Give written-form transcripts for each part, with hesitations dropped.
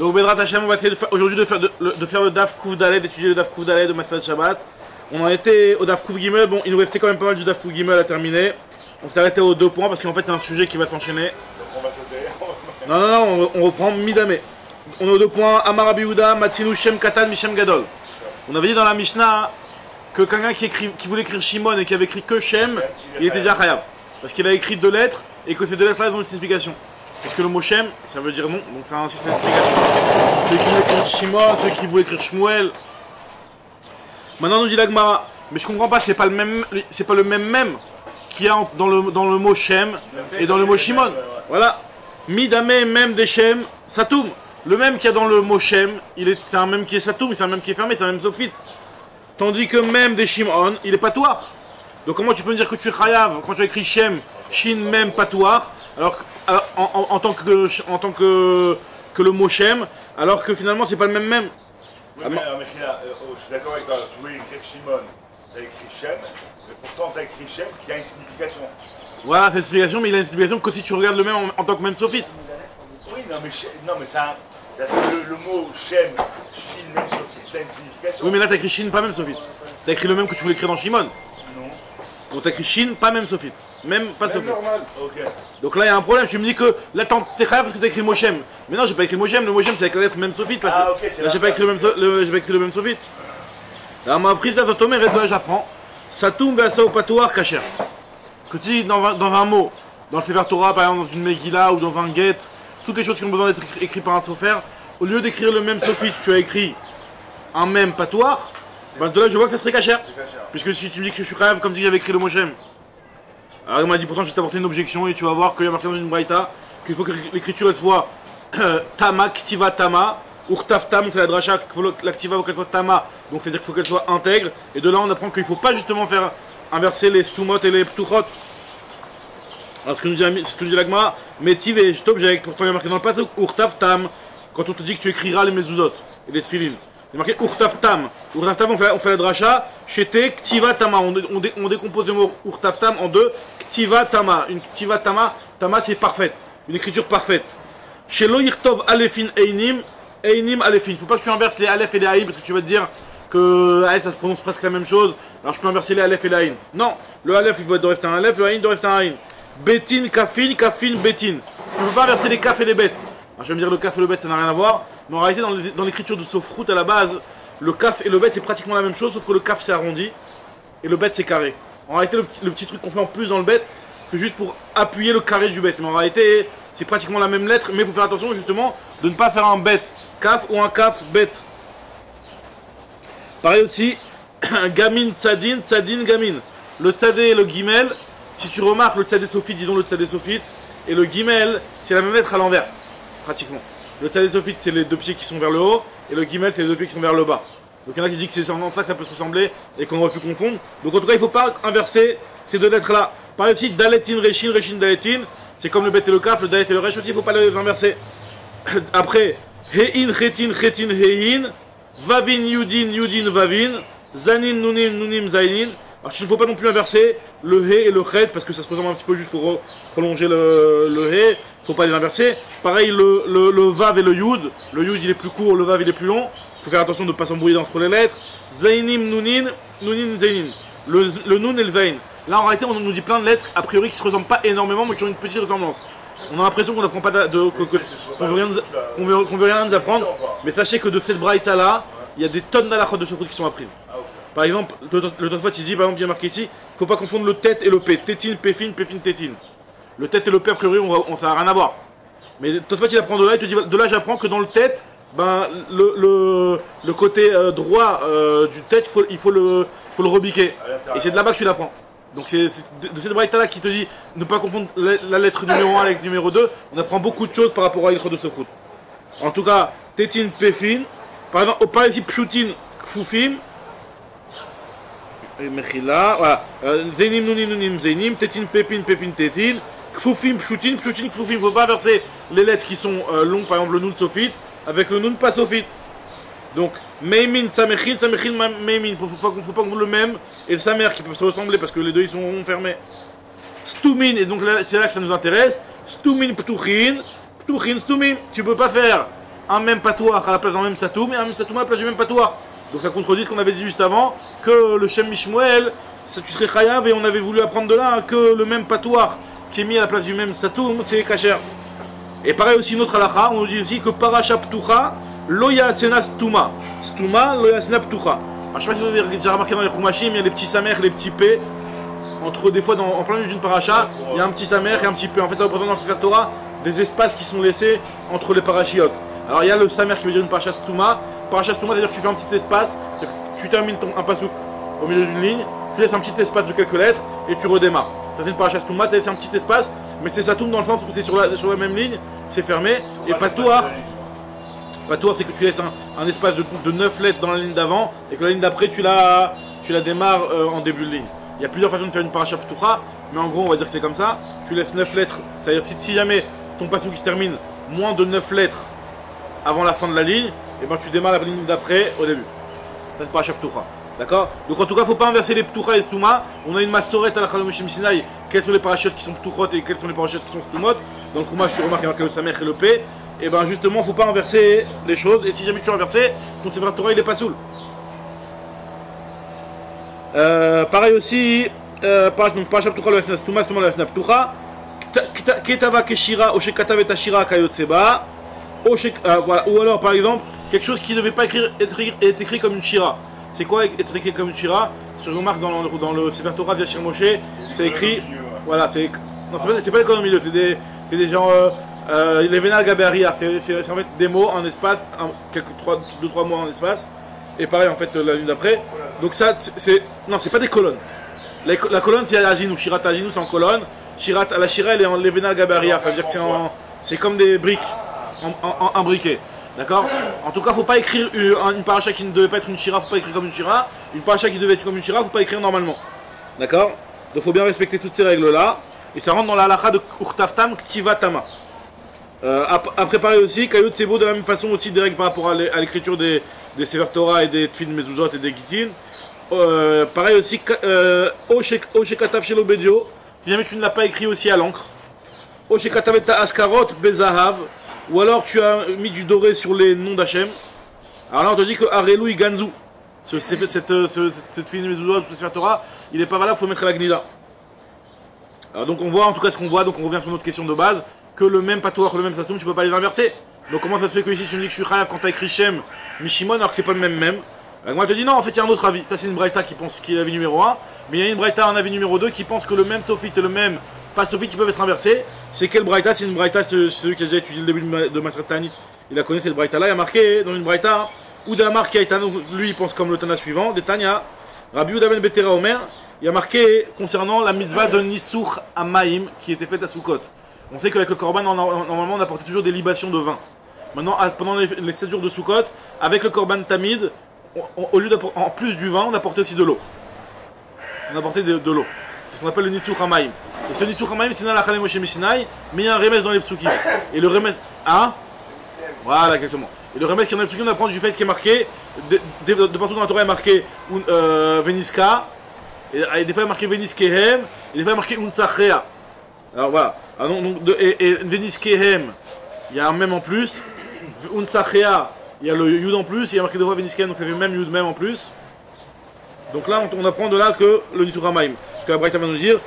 Donc Bedrat Hashem, on va essayer aujourd'hui de faire le Daf Kouf Dalet, d'étudier le Daf Kouf Dalet de Matzah Shabbat. On en était au Daf Kouf Gimel, bon il nous restait quand même pas mal du Daf Kouf Gimel à terminer. On s'est arrêté aux 2 points parce qu'en fait c'est un sujet qui va s'enchaîner. Donc on va sauter. Non, on reprend Midame. On est aux 2 points, Amar Rabbi Yehuda, Matzinu Shem Katan Mishem Gadol. On avait dit dans la Mishnah que quelqu'un qui voulait écrire Shimon et qui avait écrit que Shem, il était déjà Chayav. Parce qu'il a écrit 2 lettres et que ces 2 lettres-là ont une signification. Parce que le mot Shem, ça veut dire non, donc ça a un système d'explication. Ceux qui voulaient écrire Shimon, ceux qui voulaient écrire Shmuel. Maintenant, nous dit l'Agmara, mais je comprends pas, c'est pas le même qu'il y a dans le mot Shem et dans le mot Shimon. Voilà. Midame, même des Shem, Satoum. Le même qu'il y a dans le mot Shem, c'est un même qui est Satoum, c'est un même qui est fermé, c'est un même Sofit. Tandis que même des Shimon, il est patoir. Donc comment tu peux me dire que tu es Chayav quand tu as écrit Shem, Shin, même patoir, alors en tant que le mot Shem, alors que finalement c'est pas le même. Oui, mais je suis d'accord avec toi, tu voulais écrire Shimon, tu as écrit Shem, mais pourtant tu as écrit Shem qui a une signification. Voilà, c'est une signification, mais il a une signification que si tu regardes le même en tant que même Sophite. Oui, non mais ça, le mot Shem, Shin, même Sophite, ça a une signification. Oui, mais là tu as écrit Shin, pas même Sophite. Tu as écrit le même que tu voulais écrire dans Shimon. Non. Donc tu as écrit Shin, pas même Sophite. Même pas Sophite. Normal. Ok. Donc là il y a un problème, tu me dis que là t'es Chayav parce que tu as écrit Moshem. Mais non, j'ai pas écrit Moshem, le Moshem c'est avec la lettre même Sophite. Ah ok, c'est là j'ai pas écrit le même Sophite. Alors ma prise à Tomer et là j'apprends. Satoum ve'asao patoar kasher. Que si dans un mot, dans le Sefer Torah, par exemple dans une Megillah ou dans un Get, toutes les choses qui ont besoin d'être écrites par un sofer, au lieu d'écrire le même Sophite, tu as écrit un même patoar, ben de là je vois que ça serait kasher. Puisque si tu me dis que je suis Chayav comme si j'avais écrit le Moshem. Alors il m'a dit pourtant je vais t'apporter une objection et tu vas voir qu'il y a marqué dans une braïta qu'il faut que l'écriture elle soit Tama, Ktiva Tama, Urtaf Tam, c'est la dracha, l'Aktiva faut qu'elle soit Tama, donc c'est à dire qu'il faut qu'elle soit intègre, et de là on apprend qu'il ne faut pas justement faire inverser les Stumot et les Ptuchot. Alors ce que nous dit l'Agma, Metiv et Stop, pourtant il y a marqué dans le passage Urtaf Tam, quand on te dit que tu écriras les Mezuzot et les Tfilin. Il y a marqué Urtaf Tam. Urtaf Tam, on fait la dracha. Chete Ktiva Tama. On décompose le mot Urtaf Tam en 2. Ktiva Tama. Une Ktiva Tama. Tama, c'est parfaite. Une écriture parfaite. Shelo Yirtov Alefin Einim. Einim Alefin. Il ne faut pas que tu inverses les Aleph et les Aïn parce que tu vas te dire que ça se prononce presque la même chose. Alors je peux inverser les Aleph et les Aïn. Non. Le Aleph, il doit rester un Aleph. Le Aïn doit rester un Aïn. Betin, Kafin, Kafin, Betin. Tu ne peux pas inverser les Kaf et les bêtes. Alors je vais me dire le kaf et le bet ça n'a rien à voir, mais en réalité dans l'écriture de Sofrout à la base, le kaf et le bet c'est pratiquement la même chose, sauf que le kaf c'est arrondi et le bet c'est carré. En réalité le petit truc qu'on fait en plus dans le bet, c'est juste pour appuyer le carré du bet, mais en réalité c'est pratiquement la même lettre, mais il faut faire attention justement de ne pas faire un bet kaf ou un kaf bet. Pareil aussi, gamin tzadin, tzadin gamin. Le tzadé et le gimel, si tu remarques le tzadé sophite, disons le tzadé sophite, et le gimel c'est la même lettre à l'envers. Pratiquement. Le tzadé sophite c'est les 2 pieds qui sont vers le haut et le gimel c'est les 2 pieds qui sont vers le bas. Donc il y en a qui disent que c'est en ça que ça peut se ressembler et qu'on aurait pu confondre. Donc en tout cas il ne faut pas inverser ces 2 lettres là. Par aussi daletin, reshin, reshin, daletin, c'est comme le bet et le kaf, le dalet et le resh aussi, il ne faut pas les inverser. Après, hein, chetin, chetin, hein, vavin, yudin, yudin, vavin, zanin, nunim, nunim, zainin. Alors il ne faut pas non plus inverser le he et le chet parce que ça se ressemble un petit peu juste pour prolonger le he. Il ne faut pas les inverser. Pareil le vav et le yud. Le yud il est plus court, le vav il est plus long. Il faut faire attention de ne pas s'embrouiller entre les lettres. Zainim, nunin, nunin, zainin. Le nun et le zain. Là en réalité on nous dit plein de lettres a priori qui ne se ressemblent pas énormément mais qui ont une petite ressemblance. On a l'impression qu'on n'apprend pas qu'on veut rien nous apprendre. Mais sachez que de cette braïta là, il y a des tonnes d'alachot de Sofrout qui sont apprises. Par exemple, le Tosfot il dit, par exemple, bien marqué ici, il ne faut pas confondre le tête et le p. Tétine, péfine, péfine, tétine. Le tête et le p, a priori, ça n'a rien à voir. Mais Tosfot il apprend de là, il te dit, de là j'apprends que dans le tête, ben, le côté droit du tête, il faut le rebiquer. Et c'est de là-bas que tu l'apprends. Donc c'est de cette braïta là qui te dit, ne pas confondre la lettre numéro 1 avec la numéro 2, on apprend beaucoup de choses par rapport à l'ilchot de Sofrout. En tout cas, tétine, péfine. Par exemple, par ici, pshutine, kfoufim. Mechila, voilà. Zénim, nunim, nunim, zénim, tétine, pépine, pépine, tétine, kfoufim, pshoutin, pshoutin, kfoufim. Faut pas verser les lettres qui sont longues, par exemple le nun sophite, avec le nun pas sophite. Donc, meimin, samechin, samechin, meimin. Faut pas qu'on voit le même et le samer qui peuvent se ressembler parce que les deux ils sont fermés. Stumin, et donc c'est là que ça nous intéresse. Stumin, ptuchin, ptuchin, stumin. Tu peux pas faire un même patouar à la place d'un même satoum et un même satoum à la place du même patouar. Donc ça contredit ce qu'on avait dit juste avant, que le Shem Mishmuel, tu serais chayav, et on avait voulu apprendre de là que le même patouar qui est mis à la place du même satoum, c'est kasher. Et pareil aussi, notre halakha, on nous dit ici que parasha ptucha, lo yasena stuma. Stuma, lo yasena ptucha. Alors, je sais pas si vous avez déjà remarqué dans les chumashim, il y a les petits samer, les petits p. Entre des fois, en plein milieu d'une paracha, il y a un petit samer et un petit p. En fait, ça représente dans le Sefer Torah des espaces qui sont laissés entre les parachiotes. Alors, il y a le samer qui veut dire une paracha stuma. Paracha stuma, c'est-à-dire que tu fais un petit espace, tu termines un pasouk au milieu d'une ligne, tu laisses un petit espace de quelques lettres et tu redémarres. Ça, c'est une paracha stuma, tu laisses un petit espace, mais c'est satoum dans le sens où c'est sur la même ligne, c'est fermé. Et patouar, c'est que tu laisses un espace de 9 lettres dans la ligne d'avant et que la ligne d'après, tu la démarres en début de ligne. Il y a plusieurs façons de faire une paracha ptucha, mais en gros, on va dire que c'est comme ça. Tu laisses 9 lettres, c'est-à-dire si jamais ton pasouk qui se termine moins de 9 lettres avant la fin de la ligne, et ben tu démarres la ligne d'après au début. Ça, c'est paracha ptucha. D'accord? Donc en tout cas, il ne faut pas inverser les ptucha et stuma. On a une massorette à la Chalomoshim Sinai. Quels sont les parachutes qui sont ptuchot et quels sont les parachutes qui sont stumot? Dans le Chumash, tu remarques qu'il y a marqué le samer et le p. Et ben justement, il ne faut pas inverser les choses. Et si jamais tu as inversé, ton Sefer Torah il est pas soul. Pareil aussi, donc parasha ptucha le yasna stuma, stuma le yasna ptucha. Ketava keshira, oshekatav et ashira kayotseba. Voilà. Ou alors par exemple, quelque chose qui ne devait pas être écrit comme une shira. C'est quoi être écrit comme une shira? Si on remarque dans le Sefer Torah via Shir Moshe, c'est écrit. Voilà, non, c'est pas l'école au milieu, c'est des gens. Les Vénal Gaberia, c'est en fait des mots en espace, 2-3 mots en espace. Et pareil en fait la ligne d'après. Donc ça, non, c'est pas des colonnes. La colonne c'est Azinou, Shirat Azinou c'est en colonne. La Shira elle est en Vénal Gaberia, ça veut dire que c'est comme des briques imbriquées. D'accord? En tout cas, faut pas écrire une paracha qui ne devait pas être une shira, faut pas écrire comme une shira. Une paracha qui devait être comme une shira, faut pas écrire normalement. D'accord? Donc faut bien respecter toutes ces règles-là. Et ça rentre dans la halakha de Urtaftam Ktivatama. À préparer aussi, Kayot Sebo de la même façon aussi des règles par rapport à l'écriture des Sefer Torah et des Tfil Mezuzot et des Gitin. Pareil aussi, Oshekatav Shelo Bedio, si jamais tu ne l'as pas écrit aussi à l'encre. Oshekatav et Askarot Bezahav. Ou alors tu as mis du doré sur les noms d'Hachem. Alors là on te dit que Arelou Ganzu, cette fille de ce Sefer Torah, il n'est pas valable, il faut mettre la Gnida. Alors donc on voit en tout cas ce qu'on voit, donc on revient sur notre question de base, que le même patouar, le même satoum, tu peux pas les inverser. Donc comment ça se fait que ici tu me dis que je suis chayav quand tu as écrit Shem, Mishimon, alors que c'est pas le même? Alors moi je te dis non, en fait il y a un autre avis. Ça c'est une braïta qui pense qu'il est l'avis numéro 1, mais il y a une braïta en avis numéro 2 qui pense que le même sophite et le même pas sophite qui peuvent être inversés. C'est quelle braïta? C'est une braïta, celui qui a déjà étudié le début de Maseret Ta'anit, il a connu cette braïta là, il y a marqué dans une braïta, Oudamar qui a été, lui il pense comme le Tana suivant, des Tanya, Rabbi Uda ben Betera Omer, il y a marqué concernant la mitzvah de Nisuch Amaim qui était faite à Sukkot. On sait qu'avec le Korban, normalement on apportait toujours des libations de vin. Maintenant, pendant les 7 jours de Sukkot, avec le Korban Tamid, au lieu en plus du vin, on apportait aussi de l'eau. On apportait de l'eau. C'est ce qu'on appelle le Nisuch Amaim. Et ce Nisuch Amaim, c'est dans la Chalem Moshe Sinai, mais il y a un remède dans les psukim. Et le remède. Hein? Voilà, exactement. Et le remède qui est dans les psukim, on apprend du fait qu'il est marqué, de partout dans la Torah, il est marqué Veniska, et des fois il est marqué Veniskehem, et des fois il est marqué Unsachrea. Alors voilà. Alors, et Veniskehem, il y a un même en plus. Unsachrea, il y a le Yud en plus, il y a marqué deux fois Veniskehem, donc ça fait même Yud même en plus. Donc là, on apprend de là que le Nisuch Amaim. Parce que la Braïta va nous dire.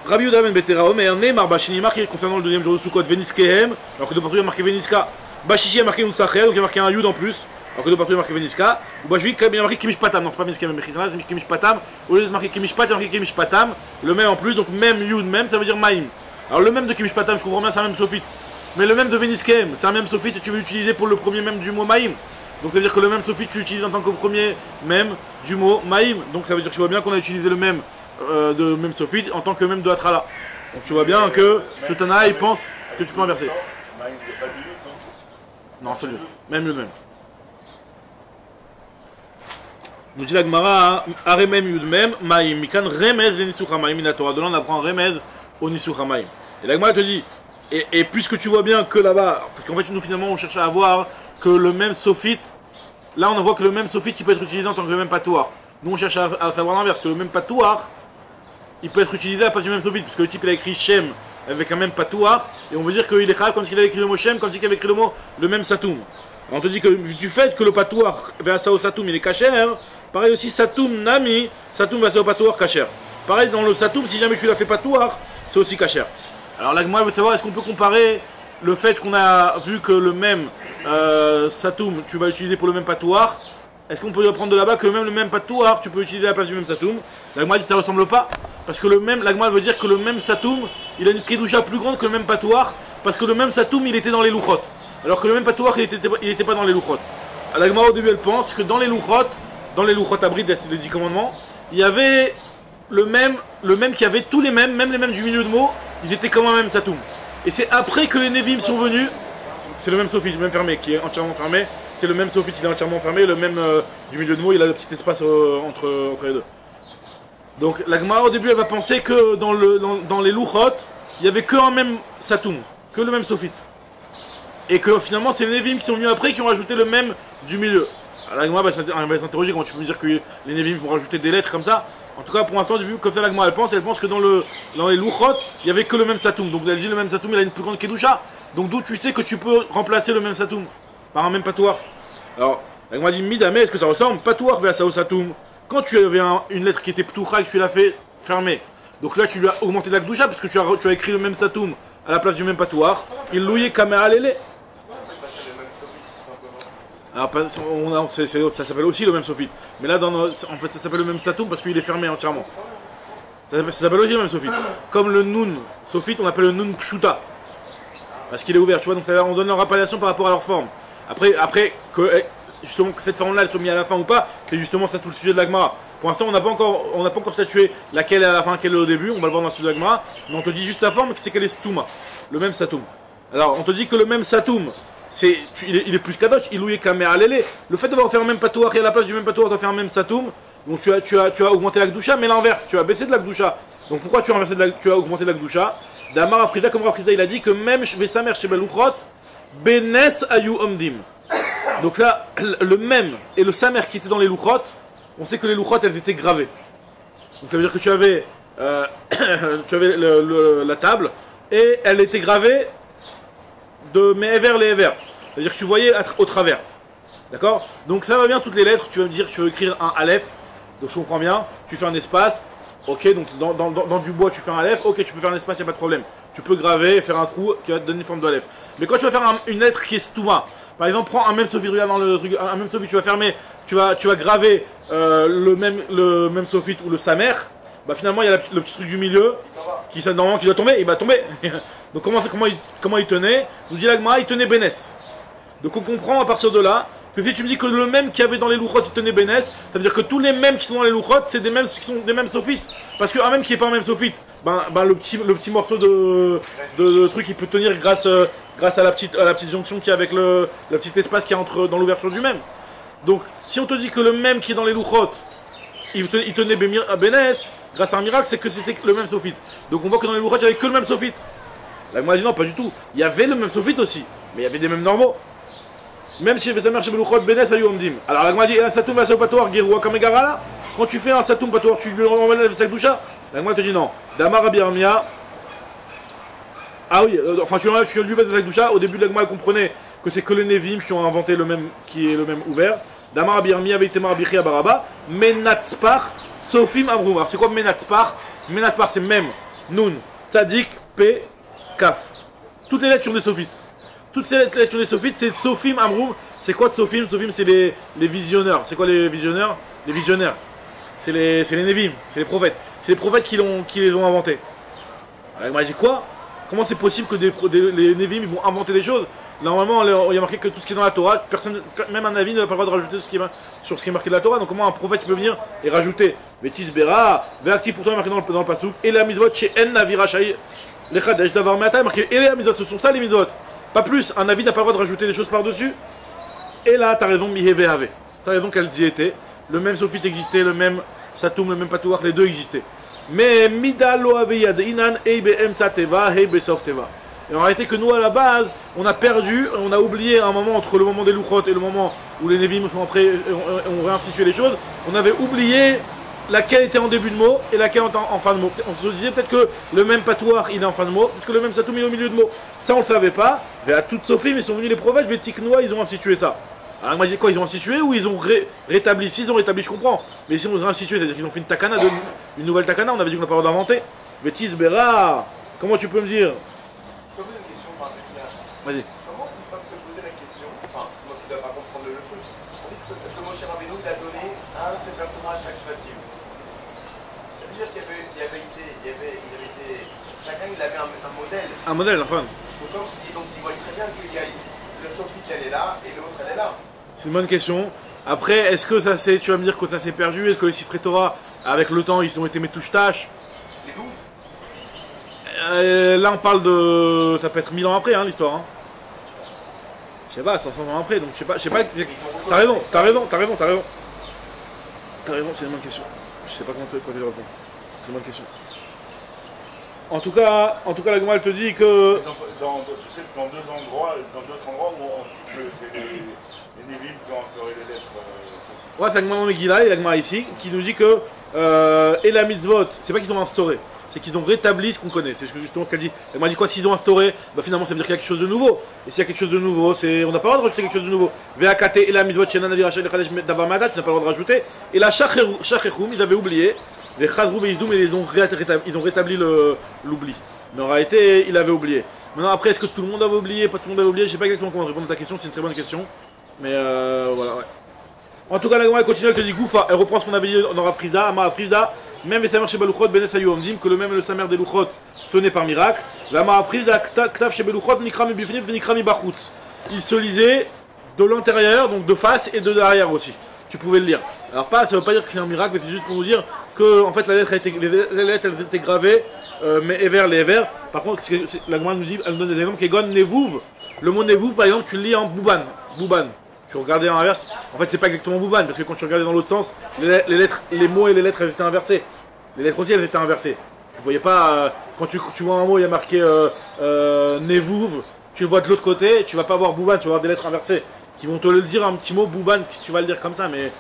Rabbi Uda ben Betera Omer, Neymar Bashini marqué concernant le deuxième jour de Sukkot, Veniskehem, alors que de partout il y a marqué Veniska. Bashishi a marqué Unsachrea, donc il y a marqué un Yud en plus, alors que de partout il y a marqué Veniska. Ou Bashvi, il y a marqué Kimish Patam, non c'est pas Veniskehem, c'est Kimish Patam. Au lieu de marquer Kimish Pat, il y a marqué Kimish Patam, le même en plus, donc même Yud, même, ça veut dire Maïm. Alors le même de Kimish Patam, je comprends bien, c'est un même sophite. Mais le même de Veniskehem, c'est un même sophite et tu veux l'utiliser pour le premier même du mot Maïm. Donc ça veut dire que le même sophite tu l'utilises en tant que premier même du mot Maïm. Donc ça veut dire que tu vois bien qu'on a utilisé le même de même sophite en tant que même de Atrala. Donc tu vois bien que ce Tana il pense que tu peux inverser. Non, c'est lui. Même Yud même. Nous dit la Gemara, Aremem Yud même, Maïm, Mikan Remez le Nisuch Hamaim Minatora. De là on apprend Remez au Nisuch Hamaim. Et la Gemara te dit, et puisque tu vois bien que là-bas, parce qu'en fait nous finalement on cherche à voir que le même sophite, là on voit que le même sophite il peut être utilisé en tant que le même patouar. Nous on cherche à savoir l'inverse, que le même patouar il peut être utilisé à la place du même sophite, parce que le type il a écrit Shem, avec un même patouar, et on veut dire qu'il est chayav comme s'il avait écrit le mot Shem, comme s'il avait écrit le même Satoum. On te dit que du fait que le patouar Ve'asao Satoum il est kasher, pareil aussi Satoum Nami, Satoum Ve'asao patouar kasher. Pareil dans le Satoum, si jamais tu l'as fait patouar, c'est aussi kasher. Alors là, moi je veux savoir, est-ce qu'on peut comparer le fait qu'on a vu que le même Satoum tu vas utiliser pour le même patouar? Est-ce qu'on peut apprendre de là-bas que même le même patouar tu peux utiliser à la place du même Satoum? L'agma dit que ça ne ressemble pas, parce que le même, l'agma veut dire que le même Satoum il a une kedusha plus grande que le même patouar, parce que le même Satoum il était dans les louchot, alors que le même patouar il était pas dans les louchot. L'agma au début elle pense que dans les louchot abrid les 10 commandements, il y avait le même qui avait tous les mêmes, même les mêmes du milieu de mots, ils étaient comme un même Satoum. Et c'est après que les Nevim sont venus, c'est le même sophite, le même fermé, qui est entièrement fermé. C'est le même sophite, il est entièrement fermé, le même du milieu de mots, il a le petit espace entre les deux. Donc la Gemara au début elle va penser que dans les louchot, il n'y avait qu'un même Satoum, que le même sophite. Et que finalement c'est les Nevim qui sont venus après qui ont rajouté le même du milieu. Alors la Gemara va s'interroger, comment tu peux me dire que les Nevim vont rajouter des lettres comme ça? En tout cas pour l'instant, début, comme ça la Gemara elle pense que dans les louchot, il n'y avait que le même Satoum. Donc elle dit le même Satoum il a une plus grande kedusha. Donc d'où tu sais que tu peux remplacer le même Satoum par un même patouar. Alors, la Gemara dit Midame, est-ce que ça ressemble? Patouar Ve'asao Satoum. Quand tu avais une lettre qui était ptoucha et que tu l'as fait fermer, donc là tu lui as augmenté la kedusha parce que tu as écrit le même Satoum à la place du même patouar. Il louait Kamea Lele. Alors, ça s'appelle aussi le même sophite. Mais là, en fait, ça s'appelle le même Satoum parce qu'il est fermé entièrement. Ça s'appelle aussi le même sophite. Comme le Nun sophite, on appelle le Nun Pshuta. Parce qu'il est ouvert, tu vois, donc on donne leur appellation par rapport à leur forme. Après que justement que cette forme-là elle soit mise à la fin ou pas, c'est justement ça tout le sujet de la Gemara. Pour l'instant, on n'a pas encore statué laquelle est à la fin, laquelle est au début, on va le voir dans le sujet de la Gemara, mais on te dit juste sa forme, c'est qu'elle est Stouma, le même Satoum. Alors, on te dit que le même Satoum, il est plus kadosh, il louait Kamea Lele. Le fait d'avoir fait un même patouar et à la place du même patouar, tu as fait un même Satoum, donc tu as augmenté la Kedusha, mais l'inverse, tu as baissé de la Kedusha. Donc pourquoi tu as augmenté de la Kedusha? Damar Afrida, comme Afrida il a dit que même Vesamer chez Belouchot, Benes Ayu Omdim. Donc là, le même et le Samer qui était dans les louchot, on sait que les louchot elles étaient gravées. Donc ça veut dire que tu avais la table et elle était gravée de Me'ever les Ever. C'est-à-dire que tu voyais au travers. D'accord? Donc ça va bien toutes les lettres, tu vas me dire que tu veux écrire un Aleph, donc je comprends bien, tu fais un espace. Ok, donc dans du bois tu fais un Aleph, ok tu peux faire un espace, il n'y a pas de problème. Tu peux graver et faire un trou qui va te donner une forme d'Aleph. Mais quand tu vas faire une lettre qui est Stouma, par exemple prends un même sophite, regarde dans le truc, un même sophite, tu vas fermer, tu vas graver le même sophite ou le Samer, bah finalement il y a le petit truc du milieu qui normalement qui doit tomber, il va tomber. Donc comment il tenait? Nous dit la Gemara, il tenait Bénès. Donc on comprend à partir de là que si tu me dis que le même qu'il y avait dans les louchot il tenait Bénès, ça veut dire que tous les mêmes qui sont dans les louchot c'est des mêmes qui sont des mêmes sophites. Parce qu'un même qui n'est pas un même sophite, le petit morceau de truc il peut tenir grâce à la petite jonction qui est avec le petit espace qui est dans l'ouverture du même. Donc si on te dit que le même qui est dans les louchot il tenait Bénès, grâce à un miracle, c'est que c'était le même sophite. Donc on voit que dans les louchot il n'y avait que le même sophite. Là moi dit non, pas du tout. Il y avait le même sophite aussi, mais il y avait des mêmes normaux. Même si ça marche chez Belouchot, Bénès, Ayu Omdim. Alors la Gemara dit, Satoum va Patoar, Gerua Kamegara là. Quand tu fais un Satoum Patoar, tu lui renvoies la Kedusha. La Gemara te dit non. Damar Rabbi Armia. Ah oui, enfin je lui mets la Kedusha. Au début de la Gemara, elle comprenait que c'est que les Nevim qui ont inventé le même, qui est le même ouvert. Damar Rabbi Armia avec Temar Bichi Baraba. Menatspar, Sofim Amroum. Alors c'est quoi Menatspar? Menatspar c'est même, Nun, Tzadik, P, Kaf. Toutes les lettres qui ont des sophites. Toutes ces lettres qui ont des sophites, c'est Sofim Amroum. C'est quoi Sofim? Sofim c'est les visionneurs. C'est quoi les visionneurs? Les visionnaires. C'est les Nevim, c'est les prophètes. C'est les prophètes qui les ont inventés. Alors, il m'a dit quoi? Comment c'est possible que les Nevim vont inventer des choses? Normalement, il y a marqué que tout ce qui est dans la Torah, même un Navi n'a pas le droit de rajouter sur ce qui est marqué dans la Torah. Donc comment un prophète peut venir et rajouter? Vétis Bera, Véactif pourtant marqué dans le Passouk, et la Mizvot chez En Navi Rachaï, les Chadesh d'avoir Mata, marqué et les Mizvot, ce sont ça les Mizvot. Pas plus, un Navi n'a pas le droit de rajouter des choses par-dessus. Et là, t'as raison, Miheve Have. T'as raison qu'elle y était. Le même sophite existait, le même Satoum, le même Patouach, les deux existaient. Mais Mida lo aveyad inan eibe emtsa teva, heibe sof teva. Et en réalité que nous à la base, on a perdu, on a oublié un moment entre le moment des louchot et le moment où les Nevim sont après ont réinstitué les choses. On avait oublié laquelle était en début de mot et laquelle en fin de mot. On se disait peut-être que le même patouar il est en fin de mot, peut-être que le même satoum il est au milieu de mot. Ça on le savait pas. Mais à toute Sophie, mais ils sont venus les prophètes, Vétiknoa, ils ont institué ça. Alors moi je dis quoi, ils ont institué ou ils ont rétabli? S'ils ont rétabli, je comprends. Mais si on ont institué, c'est-à-dire qu'ils ont fait une takana, une nouvelle takana, on avait dit qu'on n'a pas le droit d'inventer. Vétis Bera, comment tu peux me dire? Je peux poser une question par exemple. Vas-y. Comment ils peuvent se poser la question, enfin, moi qui ne dois pas comprendre le truc, on dit que Moshe Rabbeinu il a donné un Sefer Torah à chaque Shvatim. Ça veut dire qu'il avait été, chacun il avait un modèle. Un modèle, enfin. Donc il voit très bien qu'il y a le Sophie elle est là et l'autre elle est là. C'est une bonne question. Après, est-ce que ça s'est, tu vas me dire que ça s'est perdu? Est-ce que les Sifrei Torah, avec le temps, ils ont été métouche-tâches? Les 12. Là, on parle de. Ça peut être 1000 ans après, hein, l'histoire. Hein. Je sais pas, 500 ans après, donc je sais pas. T'as raison, c'est une bonne question. Je sais pas comment te répondre. C'est une bonne question. En tout cas, la Gemara elle te dit que. Je sais que dans d'autres endroits où c'est les Névim qui ont instauré les lettres. Ouais, c'est la Gemara Megillah et la Gemara ici, qui nous dit que. Et la mitzvot, c'est pas qu'ils ont instauré. C'est qu'ils ont rétabli ce qu'on connaît. C'est justement ce qu'elle dit. Elle m'a dit quoi? S'ils ont instauré, bah finalement ça veut dire qu'il y a quelque chose de nouveau. Et s'il y a quelque chose de nouveau, on n'a pas le droit de rajouter quelque chose de nouveau. VAKT et la mitzvot, Shenan Navi Rachel Davar Madat, tu n'as pas le droit de rajouter. Et la Shachechum, ils avaient oublié. Les Chazrou et Izdoum, ils ont rétabli l'oubli. Mais en réalité, il avait oublié. Maintenant, après, est-ce que tout le monde avait oublié? Pas tout le monde avait oublié. Je sais pas exactement comment répondre à ta question. C'est une très bonne question. Mais voilà, ouais. En tout cas, la Gemara continue, elle te dit Goufa. Elle reprend ce qu'on avait dit dans Rav Frizda, Amar Frizda. Même les Samer chez Beluchot, Benes Ayou Omdim, que le même le Samer des Luchot tenait par miracle. La Amar Frizda, Ktav chez Beluchot, Nikrami Bifnif, Nikrami Bachutz. Il se lisait de l'intérieur, donc de face et de derrière aussi. Tu pouvais le lire. Alors ça veut pas dire que c'est un miracle, mais c'est juste pour nous dire que en fait les lettres elles étaient gravées, mais vers les vers. Par contre, la Gemara nous dit, elle nous donne des exemples. Kegon Nevouv. Le mot Nevouv, par exemple, tu le lis en Bouban. Bouban. Tu regardais en inverse. En fait, c'est pas exactement Bouban, parce que quand tu regardais dans l'autre sens, les mots et les lettres elles étaient inversées. Les lettres aussi elles étaient inversées. Tu voyais pas quand tu vois un mot, il y a marqué Nevouv, tu le vois de l'autre côté, tu vas pas voir Bouban, tu vas voir des lettres inversées. Qui vont te le dire un petit mot Bouban, si tu vas le dire comme ça, mais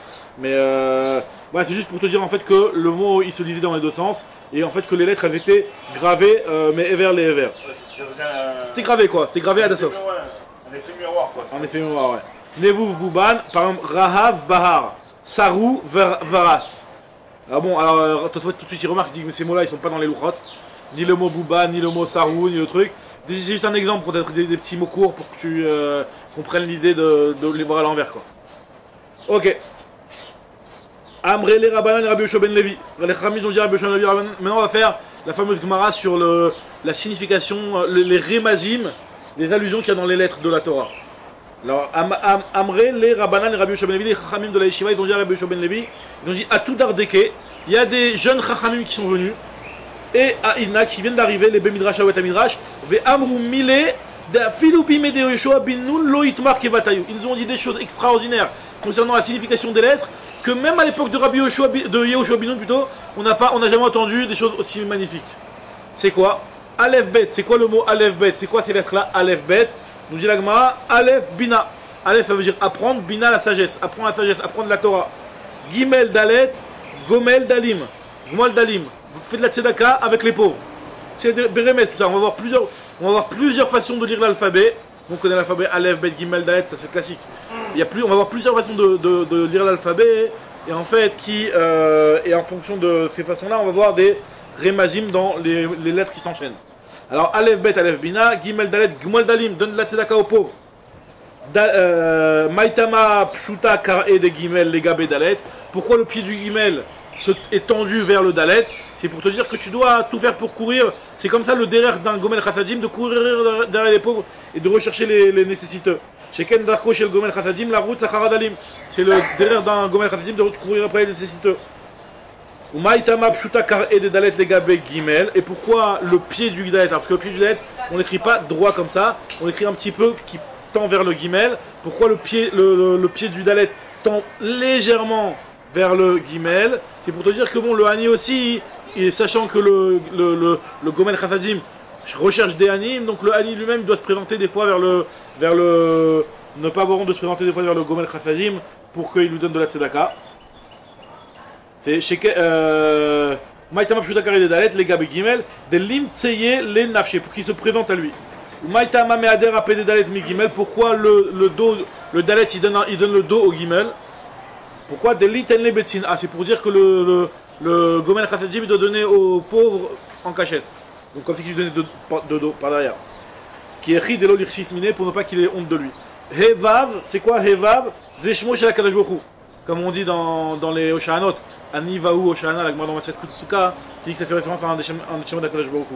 ouais, c'est juste pour te dire en fait que le mot il se lisait dans les deux sens et en fait que les lettres elles étaient gravées mais vers les vers. C'était gravé quoi, c'était gravé à Dassof. Un effet miroir quoi. En effet miroir, ouais. Nevouv Bouban, par exemple Rahav Bahar, Sarou Varas. Alors bon, alors tout de suite il remarque, il dit mais ces mots-là ils sont pas dans les louchot, ni le mot Bouban, ni le mot Sarou, ni le truc. C'est juste un exemple pour être des petits mots courts pour que tu comprennes l'idée de les voir à l'envers quoi. Ok. Amré les Rabbanan et Rabbi Yoshua ben Levi. Les Chamis ont dit Rabbi Yoshua ben Levi. Maintenant on va faire la fameuse Gemara sur la signification, les remazim, les allusions qu'il y a dans les lettres de la Torah. Alors Amré les Rabbanan et Rabbi Yoshua ben Levi, les Chachamim de la Yeshiva, ils ont dit à Rabbi Yoshua ben Levi, ils ont dit à tout Dardeke, il y a des jeunes Chachamim qui sont venus. Et à Ilna qui viennent d'arriver, les Bemidrash ou Midrash, ve Amrou Mile, Philupime de Yoshua bin Nun, Loitmar Kevatayou. Ils nous ont dit des choses extraordinaires concernant la signification des lettres, que même à l'époque de Rabbi Yoshua, de Yehoshua bin Nun plutôt, on n'a jamais entendu des choses aussi magnifiques. C'est quoi? Aleph Bet, c'est quoi le mot Aleph Bet? C'est quoi ces lettres-là? Aleph Bet, nous dit la Gemara, Aleph Bina. Aleph ça veut dire apprendre, Bina la sagesse, apprendre la Torah. Gimel Dalet, Gomel Dalim. Gomel Dalim. Vous faites de la tzedaka avec les pauvres. C'est des bérémès, tout ça. On va voir plusieurs façons de lire l'alphabet. On connaît l'alphabet Aleph, Bet, Gimel, Dalet, ça c'est classique. On va voir plusieurs façons de lire l'alphabet. Et en fait, et en fonction de ces façons-là, on va voir des remazim dans les lettres qui s'enchaînent. Alors Aleph, Bet, Aleph, Bina, Gimel, Dalet, Gmol, Dalim, donne de la tzedaka aux pauvres. Maitama, Pshuta, Kar'e, de Gimel, Legabé, Dalet. Pourquoi le pied du Gimel est tendu vers le Dalet? C'est pour te dire que tu dois tout faire pour courir. C'est comme ça le derrière d'un Gomel Chassadim, de courir derrière les pauvres et de rechercher les nécessiteux. Chez Ken Darko, chez le Gomel Chassadim, la route Sachara Dalim. C'est le derrière d'un Gomel Chassadim de courir après les nécessiteux. Umaitama Pshuta Kar'e de Dalet Legabé Gimel. Et pourquoi le pied du Dalet? Parce que le pied du Dalet, on n'écrit pas droit comme ça, on écrit un petit peu qui tend vers le Gimel. Pourquoi le pied du Dalet tend légèrement vers le Gimel? C'est pour te dire que bon, le Hani aussi. Et sachant que le Gomel Chassadim recherche des Hanim, donc le Hani lui-même doit se présenter des fois ne pas avoir honte de se présenter des fois vers le Gomel Chassadim pour qu'il lui donne de la tzedaka. C'est chez Maïtama Pshuta Kare de Dalet, les Gabi Gimel, de Lim Tseye les Nafshe, pour qu'il se présente à lui. Maïtama Meader Apé de Dalet Mi Gimel, pourquoi le Dalet il donne le dos au Gimel? Pourquoi de Liten le Betsin? Ah, c'est pour dire que le Gomen Chassadjim doit donner aux pauvres en cachette. Donc comme si il donnait de dos, par derrière. Qui est ri de l'olirsif miné pour ne pas qu'il ait honte de lui. Hevav, c'est quoi Hevav? Zeshmo chez la Kadosh Baruch Hu. Comme on dit dans les Oshanot. Anivaou Oshana, la Gemara dans Matzet Kutsuka, qui dit que ça fait référence à un des Shemot d'Akadosh Baruch Hu.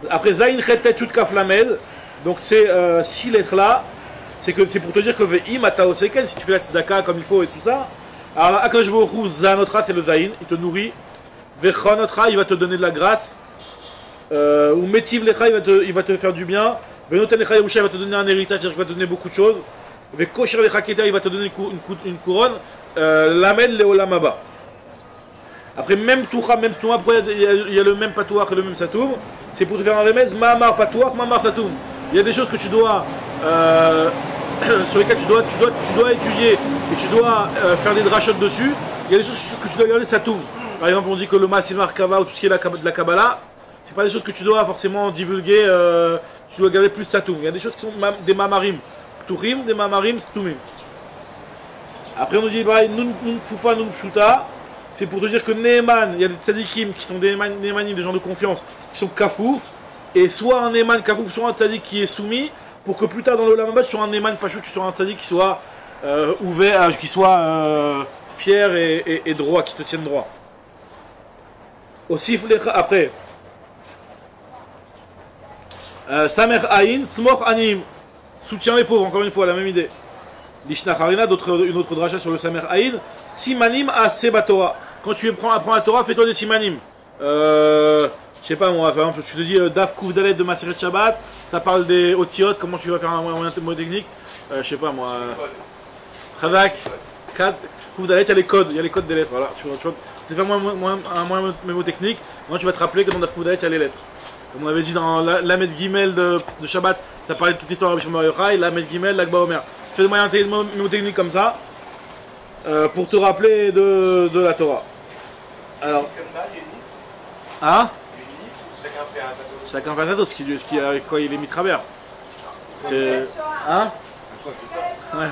Après Zayin Chetet Chutkaf Lamel, donc c'est 6 lettres là, c'est pour te dire que Ve'im Atao Seken, si tu fais la tzedaka comme il faut et tout ça, alors Akadosh Baruch Hu Zanotra c'est le Zayin, il te nourrit, Ve'chonotra il va te donner de la grâce, ou Metiv Lecha il va te faire du bien, Ve'noten Lecha Yerusha il va te donner un héritage, c'est-à-dire qu'il va te donner beaucoup de choses, Ve'kosher Lecha Keter il va te donner une couronne, Lamel Leolam Haba. Après, même Toucha, même Touma, pourquoi il y a le même Patouach et le même Satoum? C'est pour te faire un remède, Mamar Patouach, Mamar Satoum. Il y a des choses que tu dois, sur lesquelles tu dois étudier et tu dois faire des drachot dessus. Il y a des choses que tu dois garder Satoum. Par exemple, on dit que le Masimar Kava ou tout ce qui est de la Kabbalah, c'est pas des choses que tu dois forcément divulguer, tu dois garder plus Satoum. Il y a des choses qui sont des Mamarim Tourim, des Mamarim Stoumim. Après, on nous dit, Nun Fufa, Nun Pshuta. C'est pour te dire que Neeman, il y a des tzadikim qui sont des Neemanim, des gens de confiance, qui sont kafouf, et soit un Neeman kafouf, soit un tzadik qui est soumis, pour que plus tard dans le Lamabad, tu sois un Neeman pachou, tu sois un tzadik qui soit ouvert, qui soit fier et droit, qui te tienne droit. Aussi, après, Samer Aïn, Smor Anim, soutient les pauvres, encore une fois, la même idée. Lishna Harina, une autre dracha sur le Samer Aïn, Simanim a Seba Torah. Quand tu apprends la Torah, fais-toi des Simanim. Je sais pas moi, par exemple, tu te dis Daf Kouf Dalet de Maseret Shabbat, ça parle des Otiot, comment tu vas faire un mot technique, je sais pas moi. Khadak, Kouf Dalet, il y a les codes des lettres, voilà. Tu vas faire un moyen mémo technique, maintenant tu vas te rappeler que dans Daf Kouf Dalet, il y a les lettres. Comme on avait dit dans l'Amed Gimel de Shabbat, ça parlait de toute l'histoire de Rabbi Shimon Bar Yochai, l'Amed Gimel, l'Akba Omer. Tu fais des moyens mémo techniques comme ça. Pour te rappeler de la Torah. Alors, Comme ça, il y a une liste. Hein? Il y a une liste où chacun fait un sasso. Chacun fait ça, avec quoi il est mis travers. C'est. Hein? Ouais.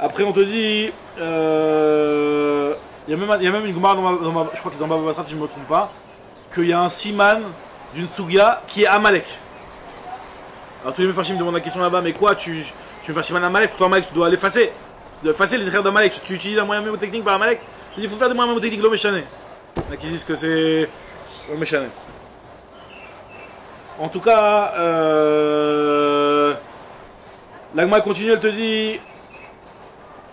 Après, on te dit. Il y a même une Gemara je crois que c'est dans Baba Batra, si je ne me trompe pas, qu'il y a un siman d'une Sugia qui est Amalek. Alors, tous les Mefarshim me demandent la question là-bas, mais quoi, tu veux faire siman Amalek? Pour toi, Amalek, tu dois l'effacer. Tu dois effacer les frères d'Amalek. Tu utilises un moyen mémotechnique par Amalek. Tu dis, il faut faire des moyens mémotechniques l'Oméchané. Il y en a qui disent que c'est l'Oméchané. En tout cas, l'Agma continue, elle te dit.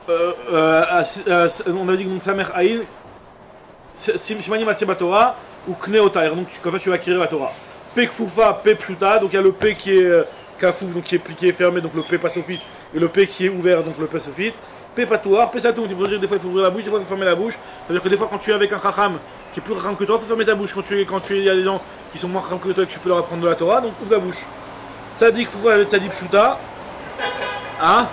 On a dit que sa mère Aïn, Simanim Atseba Torah ou Kneota. Donc, comme ça, tu vas acquérir la Torah. P Kfoufa, P Pshuta. Donc, il y a le P qui est Kafouf, donc qui est plié, fermé, donc le P Passophite. Et le P qui est ouvert, donc le Passophite. P Patouar, P Satoum. C'est pour dire que des fois il faut ouvrir la bouche, des fois il faut fermer la bouche. C'est-à-dire que des fois, quand tu es avec un Chacham qui est plus Chacham que toi, il faut fermer ta bouche. Il y a des gens qui sont moins Chacham que toi et que tu peux leur apprendre de la Torah, donc ouvre la bouche. Tzadik Foufa avec Tzadik Pshuta. Hein?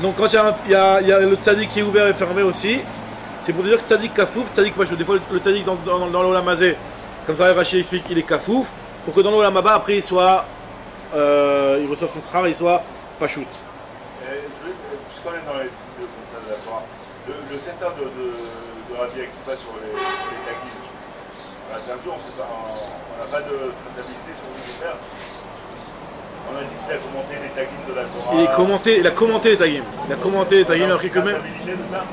Donc quand il y a le Tzadik qui est ouvert et fermé aussi, c'est pour dire que Tzadik Kafouf, Tzadik Pashut. Des fois le Tzadik dans l'Olamazé, comme ça Rachid explique, il est Kafouf, pour que dans l'Olamaba après il soit, il reçoive son srar et il soit Pashut. Puisqu'on est dans les trucs comme ça de la Torah, le secteur de Rabbi Akiva sur les tagim, on l'a perdu, on n'a pas de traçabilité sur ce qu'il fait. On a dit qu'il a commenté les tagim de la Torah. Il a commenté les tagim. Il a commenté les tagim après que même. Traçabilité de ça?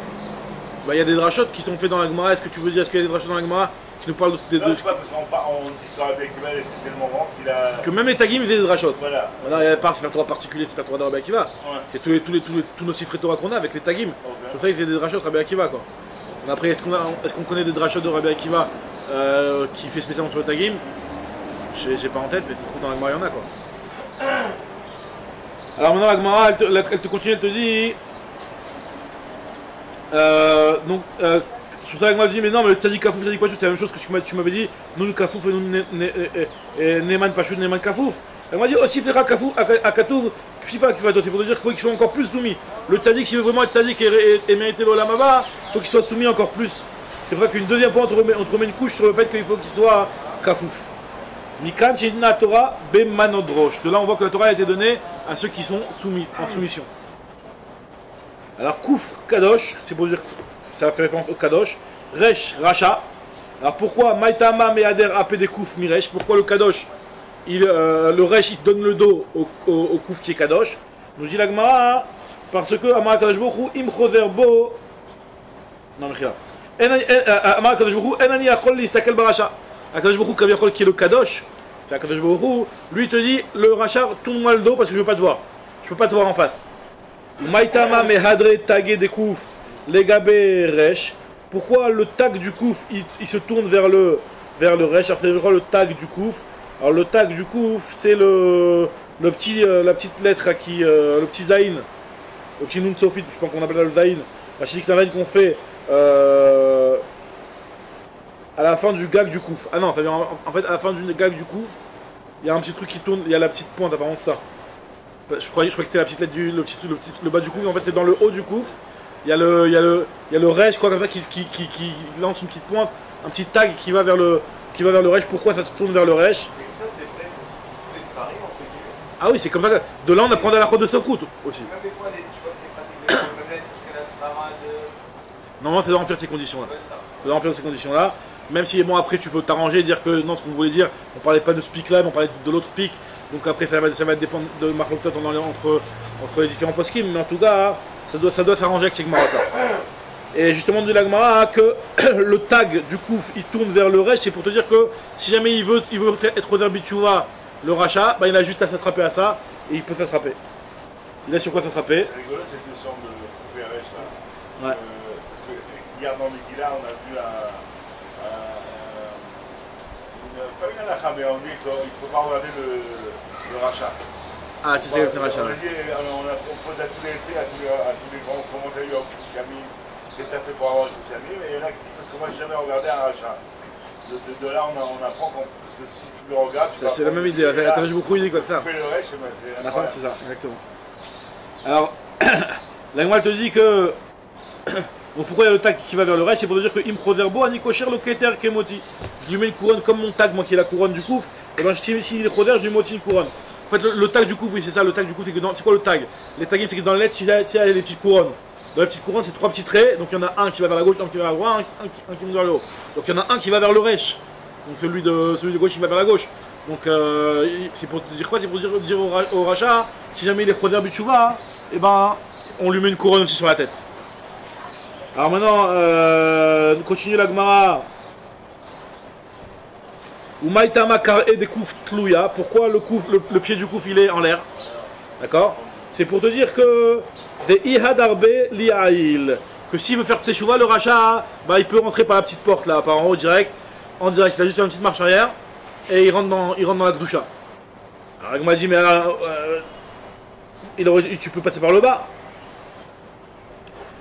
Bah il y a des drachot qui sont faits dans la Gemara. Est-ce que tu veux dire qu'il y a des drachot dans la Gemara qui nous parlent de ces deux? Non, je sais pas, parce qu'on dit que Rabbi Akiva était tellement grand qu'il a. Que même les tagim faisaient des drachot. Voilà. Maintenant il y a pas Sefer Torah particulier de Sefer Torah de Rabbi Akiva. Ouais. C'est tous nos Sifrei Torah qu'on a avec les tagim. Okay. Pour ça ils faisaient des drachot de Rabbi Akiva quoi. Après est-ce qu'on connaît des drachot de Rabbi Akiva qui fait spécialement sur le tagim? J'ai pas en tête, mais tu trouves dans la Gemara il y en a quoi. Alors maintenant la Gemara elle te continue, elle te dit sur ça la Gemara dit mais non mais le Tzadik Kafouf, Tzadik Pashut c'est la même chose que tu m'avais dit, nous le Kafouf et nous Neman Pashut, Neman Kafouf. Elle m'a dit aussi fera Akatouv, c'est pour dire qu'il faut qu'ils soient encore plus soumis. Le tzaddik, s'il veut vraiment être tzaddik et mériter l'olam haba, il faut qu'il soit soumis encore plus. C'est vrai qu'une deuxième fois, on te remet une couche sur le fait qu'il faut qu'il soit kafouf. Mikan Shedina Torah Bemanodrosh. De là, on voit que la Torah a été donnée à ceux qui sont soumis, en soumission. Alors, Kouf, Kadosh, c'est pour dire que ça fait référence au Kadosh. Resh, Racha. Alors, pourquoi Maïtama Meader Apede Kouf Miresh? Pourquoi le Kadosh, le Resh, il donne le dos au Kouf qui est Kadosh? Nous dit la Gemara, parce que Amar Kadosh Bokhu, Im Choser Bo. Non, mais Amar Kadosh Bokhu, Enani Achol Listakel Baracha. Akadosh Bokhu, Kaviachol, qui est le Kadosh, c'est Akadosh Bokhu, lui te dit, le Racha, tourne-moi le dos parce que je veux pas te voir. Je peux pas te voir en face. Maïtama mehadre tagé des kouf, legabe resh. Pourquoi le tag du kouf, il se tourne vers le resh? Alors c'est quoi le tag du kouf? Alors le tag du kouf, c'est la petite lettre qui, le petit zaïn, le petit nun sofit, je pense qu'on appelle ça le zaïn. La chilik zaïn qu'on fait à la fin du gag du kouf. Ah non, ça vient en fait à la fin du gag du kouf, il y a un petit truc qui tourne, il y a la petite pointe, apparemment ça. Je crois que c'était la petite lettre le bas du kouf, en fait c'est dans le haut du kouf. Il y a le resh, quoi, comme ça, qui lance une petite pointe, un petit tag qui va vers le resh. Pourquoi ça se tourne vers le resh? Mais ça, c'est vrai pour tous les svarim, entre guillemets. Ah oui, c'est comme ça. De là, on apprend à la route de Sofrout aussi. Même des fois, tu vois que c'est pas des même lettres jusqu'à la svara de. Normalement, c'est de remplir ces conditions-là. C'est de remplir ces conditions-là. Même si, bon, après, tu peux t'arranger et dire que non, ce qu'on voulait dire, on parlait pas de ce pic-là, mais on parlait de l'autre pic. Donc après, ça va dépendre de Marloktot entre les différents poskim. Mais en tout cas, ça doit s'arranger avec ces Gmarata. Et justement, de la Gemara, que le tag du kouf, il tourne vers le resh, c'est pour te dire que si jamais il veut être aux Bitchouva, le rachat, bah, il a juste à s'attraper à ça, et il peut s'attraper. Il a sur quoi s'attraper. C'est rigolo cette notion de kouf et resh là. Ouais. Parce que hier dans Megillah, on a vu pas une halakha, mais on dit qu'il ne faut pas regarder le rachat. Ah, tu sais que c'est rachat. On pose à tous les grands commentateurs qui ont mis qu'est-ce que tu as fait pour avoir une famille, mais il y en a qui disent parce que moi j'ai jamais regardé un rachat. De là on apprend parce que si tu le regardes, c'est la même idée. J'ai beaucoup d'idées quoi faire. Tu fais le reste, c'est incroyable. C'est ça, exactement. Alors, la Gemara te dit que donc pourquoi il y a le tag qui va vers le reste, c'est pour te dire que Im Choderbo, Anikosher, le Keter, Kemoti. Je lui mets une couronne comme mon tag, moi qui est la couronne du kouf, et ben s'il est Choder, je lui mets aussi une couronne. En fait, le tag du kouf, oui, c'est ça, le tag du kouf, c'est quoi le tag? Les tags, c'est que dans les lettres, il y a les petites couronnes. Dans les petites couronnes, c'est 3 petits traits, donc il y en a un qui va vers la gauche, un qui va vers la droite, un qui va vers le haut. Donc il y en a un qui va vers le resh, donc celui de gauche qui va vers la gauche. Donc c'est pour te dire quoi? C'est pour dire au rachat, si jamais il est Choder Bitchouva, et ben on lui met une couronne aussi sur la tête. Alors maintenant, on continue la Gemara. Umaitama kar et des kouf tlouya. Pourquoi le pied du kouf il est en l'air? D'accord? C'est pour te dire que des ihadarbe liail. Que s'il veut faire teshuva, le rachat, bah, il peut rentrer par la petite porte là, par en haut direct. En direct, il a juste une petite marche arrière et il rentre dans la gdoucha. Alors il m'a dit mais tu peux passer par le bas.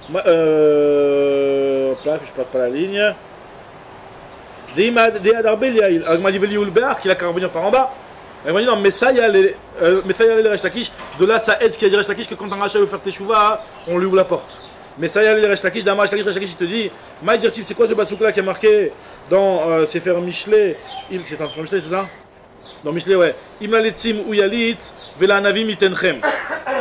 Je passe pas la ligne. Des Adarbe Liaïl. Alors il m'a dit Veli Béar qu'il a qu'à revenir par en bas. Il m'a dit non, mais ça y a les Resh Lakish. De là, ça aide ce qu'il y a des Resh Lakish que quand un rachat veut faire teshuva, on lui ouvre la porte. Mais ça y a les Resh Lakish. D'un Resh Lakish, il te dit Maïdirtif, c'est quoi ce basouk là qui est marqué dans Sefer Mishlei? C'est un Sefer Mishlei, c'est ça? Dans Mishlei, ouais. Imla letzim ou yalit, vela anavim itenchem.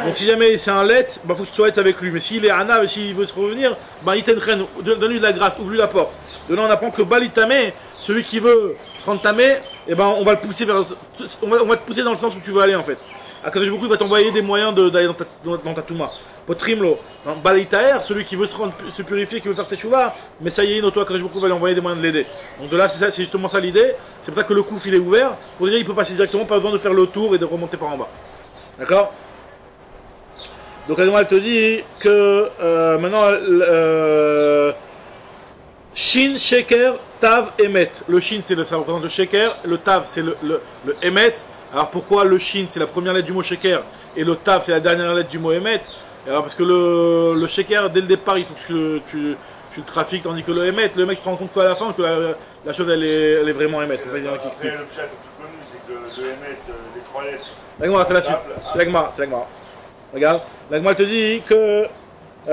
Donc si jamais c'est un let, bah faut que tu sois avec lui. Mais s'il est anav et s'il veut se revenir, bah itenchem, donne-lui de la grâce, ouvre-lui la porte. De là on apprend que balitamé, celui qui veut se rendre tamé, et ben on va le pousser vers, on va te pousser dans le sens où tu veux aller en fait. Akadosh Baruch Hu va t'envoyer des moyens d'aller dans ta touma. Potrimlo, balitaer, celui qui veut se purifier, qui veut faire teshuva, mais ça y est, Akadosh Baruch Hu va lui envoyer des moyens de l'aider. Donc de là c'est justement ça l'idée. C'est pour ça que le kouf il est ouvert, pour dire il peut passer directement, pas besoin de faire le tour et de remonter par en bas. D'accord? Donc la elle te dit que maintenant Shin, Sheker, Tav, Emet. Le Shin ça représente le Sheker, le Tav c'est le Emet. Alors pourquoi le Shin c'est la première lettre du mot Sheker et le Tav c'est la dernière lettre du mot Emet? Alors parce que le Sheker dès le départ il faut que tu le trafiques, tandis que le Emet, le mec tu te rends compte qu'à la fin que la chose elle est vraiment Emet. Après le pshat le plus connu, c'est que le Emet, les 3 lettres. L'agma, c'est là-dessus. C'est l'agma, c'est l'agma. Regarde, l'agma te dit que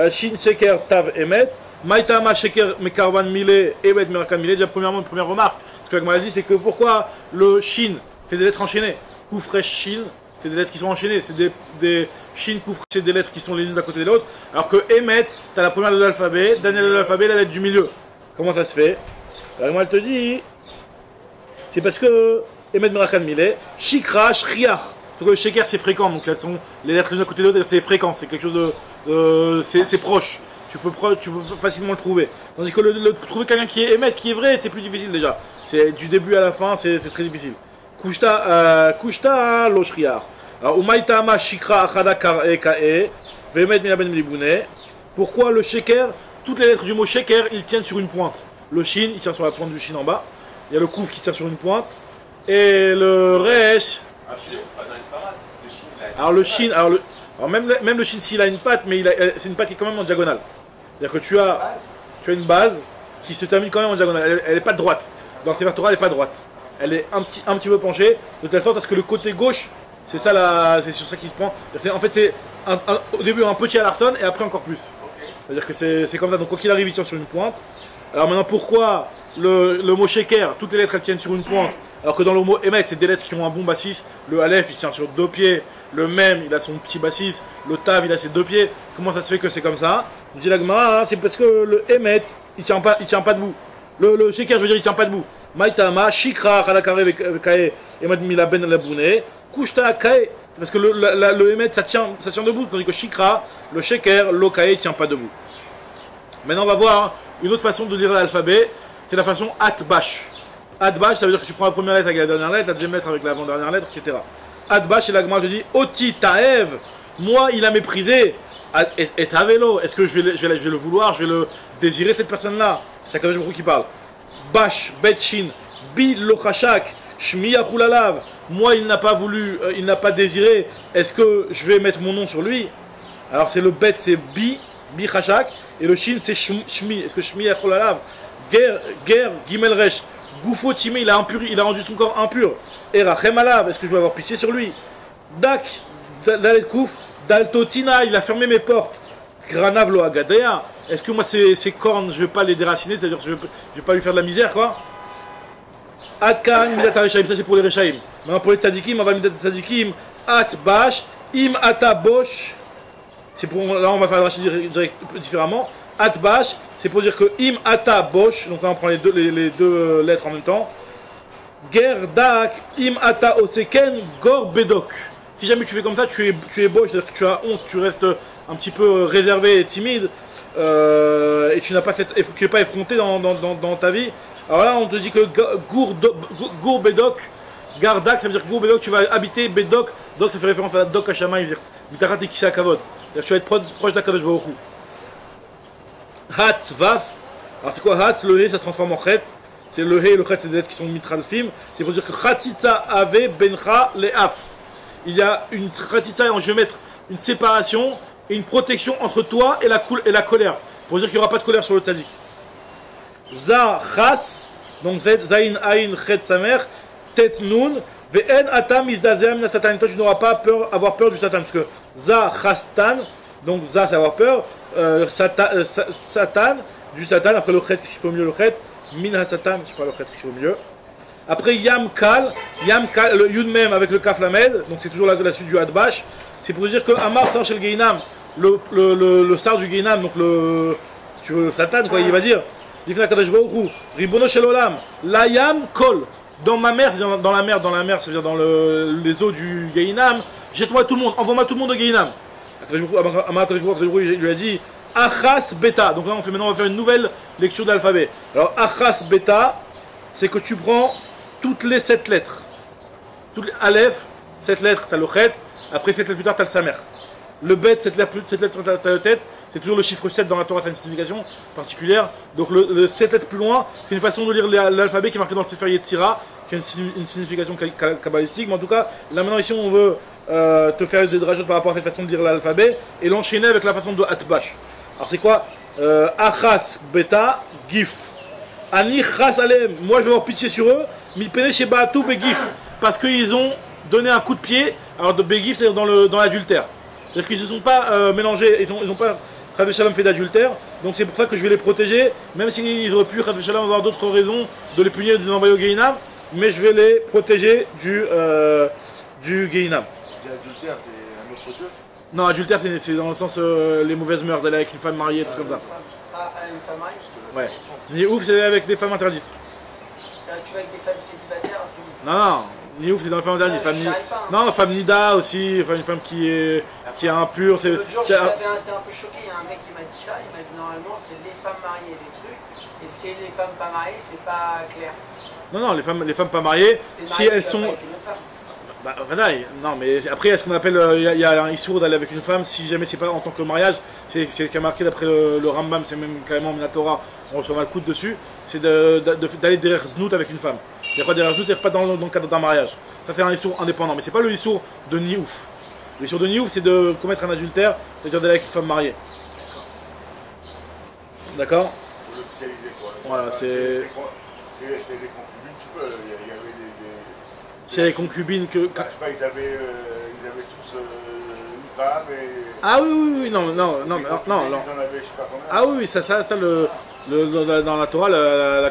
Shin Sheker Tav Emet, Maïtama Sheker Mekarvan Mile, Emet Merakan Mile. Déjà, premièrement, une première remarque. Ce que l'agma a dit, c'est que pourquoi le Shin, c'est des lettres enchaînées. Koufresh Shin, c'est des lettres qui sont enchaînées. C'est des Shin Koufresh, c'est des lettres qui sont les unes à côté de l'autre. Alors que Emet, tu as la première de l'alphabet, dernière de l'alphabet, la lettre du milieu. Comment ça se fait? L'agma te dit, c'est parce que Emet Merakan Mile, Shikra Shriach. Donc le sheker c'est fréquent, donc elles sont les lettres l'une à côté de l'autre, c'est fréquent, c'est quelque chose de c'est proche, tu peux facilement le trouver. Tandis que trouver quelqu'un qui est émet, qui est vrai, c'est plus difficile déjà. C'est du début à la fin, c'est très difficile. Kushta lo shriar. Alors umaitama shikra achada kae vemet minaben milibune. Pourquoi le sheker, toutes les lettres du mot sheker, ils tiennent sur une pointe. Le shin, il tient sur la pointe du shin en bas. Il y a le kouf qui tient sur une pointe et le resh. Alors le shin, alors même le shin s'il a une patte, mais c'est une patte qui est quand même en diagonale. C'est-à-dire que tu as une base qui se termine quand même en diagonale. Elle n'est pas droite. Dans le Sefer Torah, elle n'est pas droite. Elle est un petit peu penchée, de telle sorte à ce que le côté gauche, c'est sur ça qu'il se prend. En fait, c'est au début un petit à l'arson et après encore plus. C'est-à-dire que c'est comme ça. Donc quoi qu'il arrive, il tient sur une pointe. Alors maintenant, pourquoi le mot sheker, toutes les lettres elles tiennent sur une pointe, alors que dans le mot émet, c'est des lettres qui ont un bon bassis. Le aleph, il tient sur 2 pieds. Le mem, il a son petit bassis. Le tav, il a ses 2 pieds. Comment ça se fait que c'est comme ça? Je dis la Gemara, c'est parce que le émet, il tient pas debout. Le sheker, je veux dire, il tient pas debout. Maïtama, shikra, khalakare, kae, emet mila ben laboune, kushta kae. Parce que le émet, ça tient debout. Tandis que shikra, le sheker, le kae, tient pas debout. Maintenant, on va voir une autre façon de lire l'alphabet. C'est la façon atbash. Atbash, ça veut dire que tu prends la première lettre avec la dernière lettre, la deuxième lettre avec l'avant-dernière lettre, etc. Atbash, et la Gemara te dit, Oti Taev, moi il a méprisé, et Tavelo, est-ce que je vais le vouloir, je vais le désirer cette personne-là? C'est Akadosh Baruch Hu qui parle. Bash, Betchin, Bi Lochashak, Shmi Achulalav, moi il n'a pas voulu, il n'a pas désiré, est-ce que je vais mettre mon nom sur lui? Alors c'est le Bet, c'est Bi Chashak, et le Shin c'est Shmi, est-ce que Shmi Achulalav? Ger, Gimel Resh. Goufo Timé, il a rendu son corps impur. Et Rachem Alav, est-ce que je vais avoir pitié sur lui? Dak, Dalet Kouf, Daltotina, il a fermé mes portes. Granav Lo Agadea, est-ce que moi ces cornes, je vais pas les déraciner, c'est-à-dire que je vais pas lui faire de la misère, quoi? Adkan, Midat Rechaim, ça c'est pour les Rechaim. Maintenant pour les Tzadikim, on va Midat Tzadikim, Atbash, Im Ata Bosh. C'est pour, là on va faire le Rashi différemment. Atbash, c'est pour dire que Im Ata Bosh, donc là on prend les deux lettres en même temps. Gerdak Im Ata Oseken Gor Bedok. Si jamais tu fais comme ça, tu es Bosh, c'est-à-dire que tu as honte, tu restes un petit peu réservé et timide, et tu n'es pas effronté dans ta vie. Alors là on te dit que Gour Bedok, Gardak, ça veut dire que Gour Bedok, tu vas habiter Bedok, donc ça fait référence à la Dok Hashama, il veut dire Mitarat et Kisa Kavod. C'est-à-dire que tu vas être proche d'Akadosh Baruch Hu. Hatz, Vaf. Alors c'est quoi Hatz? Le He, ça se transforme en Chet. C'est le He et le Chet, c'est des lettres qui sont mitralfim. C'est pour dire que Chatzitza Ave Bencha Le'af. Il y a une Chatzitza, et je vais mettre une séparation et une protection entre toi et la colère. Pour dire qu'il n'y aura pas de colère sur le tzaddik. Za Chas, donc Zain Ain Chet Samer, Tet Nun, Ve'en Atam Izdazem Na Satan. Toi tu n'auras pas avoir peur du Satan. Parce que Za Chastan, donc Za c'est avoir peur. Satan, du Satan, après le Chet, qu'est-ce qu'il faut mieux le Chet? Min ha-Satan, je sais pas le Chet, qu'est-ce qu'il faut mieux. Après Yam Kal, le Yud Mem avec le Kaf Lamed, donc c'est toujours la suite du Adbash. C'est pour dire que Amar Sar Shel Geinam, le Sar du Geinam, donc si tu veux le Satan, quoi, il va dire Difna Kadosh Baruch Hu, Ribono Shel Olam, La Yam Kol, dans ma mer, dans la mer, c'est-à-dire dans les eaux du Geinam, jette-moi tout le monde, envoie-moi tout le monde au Geinam. Amar Kadosh Baruch Hu lui a dit Achas Beta. Donc là on va faire une nouvelle lecture de l'alphabet. Alors Achas Beta, c'est que tu prends toutes les 7 lettres. Toutes les Aleph, 7 lettres, tu as le Chet, après 7 lettres plus tard tu as le Samer. Le Bet, 7 lettres, tu as le Tête, c'est toujours le chiffre 7 dans la Torah, c'est une signification particulière. Donc le 7 lettres plus loin, c'est une façon de lire l'alphabet qui est marqué dans le Sefer Yetzira, qui a une signification kabbalistique. Mais en tout cas, là maintenant ici on veut te faire des drajotes par rapport à cette façon de lire l'alphabet et l'enchaîner avec la façon de Atbash. Alors c'est quoi? Achas Beta Gif. Ani Chas Alem, moi je vais avoir pitié sur eux, mi pene sheba'atu begif. parce qu'ils ont donné un coup de pied. Alors de Begif, c'est dans l'adultère. C'est-à-dire qu'ils ne se sont pas mélangés, ils n'ont pas Chas Shalom fait d'adultère. Donc c'est pour ça que je vais les protéger, même s'ils auraient pu Chas Shalom avoir d'autres raisons de les punir et de les envoyer au Gehinam, mais je vais les protéger du Gehinam. L'adultère, c'est un autre Dieu? Non, adultère, c'est dans le sens les mauvaises mœurs, d'aller avec une femme mariée, trucs comme ça. Une femme mariée? Ouais. Niouf, c'est avec des femmes interdites. Tu vas avec des femmes célibataires, c'est où? Non, Niouf, c'est dans les femmes interdites. Non, femme Nida aussi, enfin, une femme qui est impure. L'autre jour, j'étais un peu choqué, il y a un mec qui m'a dit ça, il m'a dit normalement c'est les femmes mariées, les trucs, et ce qui est les femmes pas mariées, c'est pas clair. Non, les femmes pas mariées, si elles sont... Bah, voilà, non, mais après, est-ce qu'on appelle. Il y a un issour d'aller avec une femme, si jamais c'est pas en tant que mariage, c'est ce qui a marqué d'après le Rambam, c'est même carrément Minatora, on reçoit mal le coup dessus, c'est d'aller derrière Znout avec une femme. Il n'y a pas derrière Znout, c'est pas dans le cadre d'un mariage. Ça, c'est un issour indépendant, mais c'est pas le issour de Niouf. Le issour de Niouf, c'est de commettre un adultère, c'est-à-dire d'aller avec une femme mariée. D'accord? Pour l'officialiser, quoi. Voilà, c'est des concubines, tu peux. Il y avait c'est les concubines que... je sais pas, ils avaient tous une femme et... Ah oui, non. Ils en avaient je sais pas combien. Ah oui, ça dans la Torah,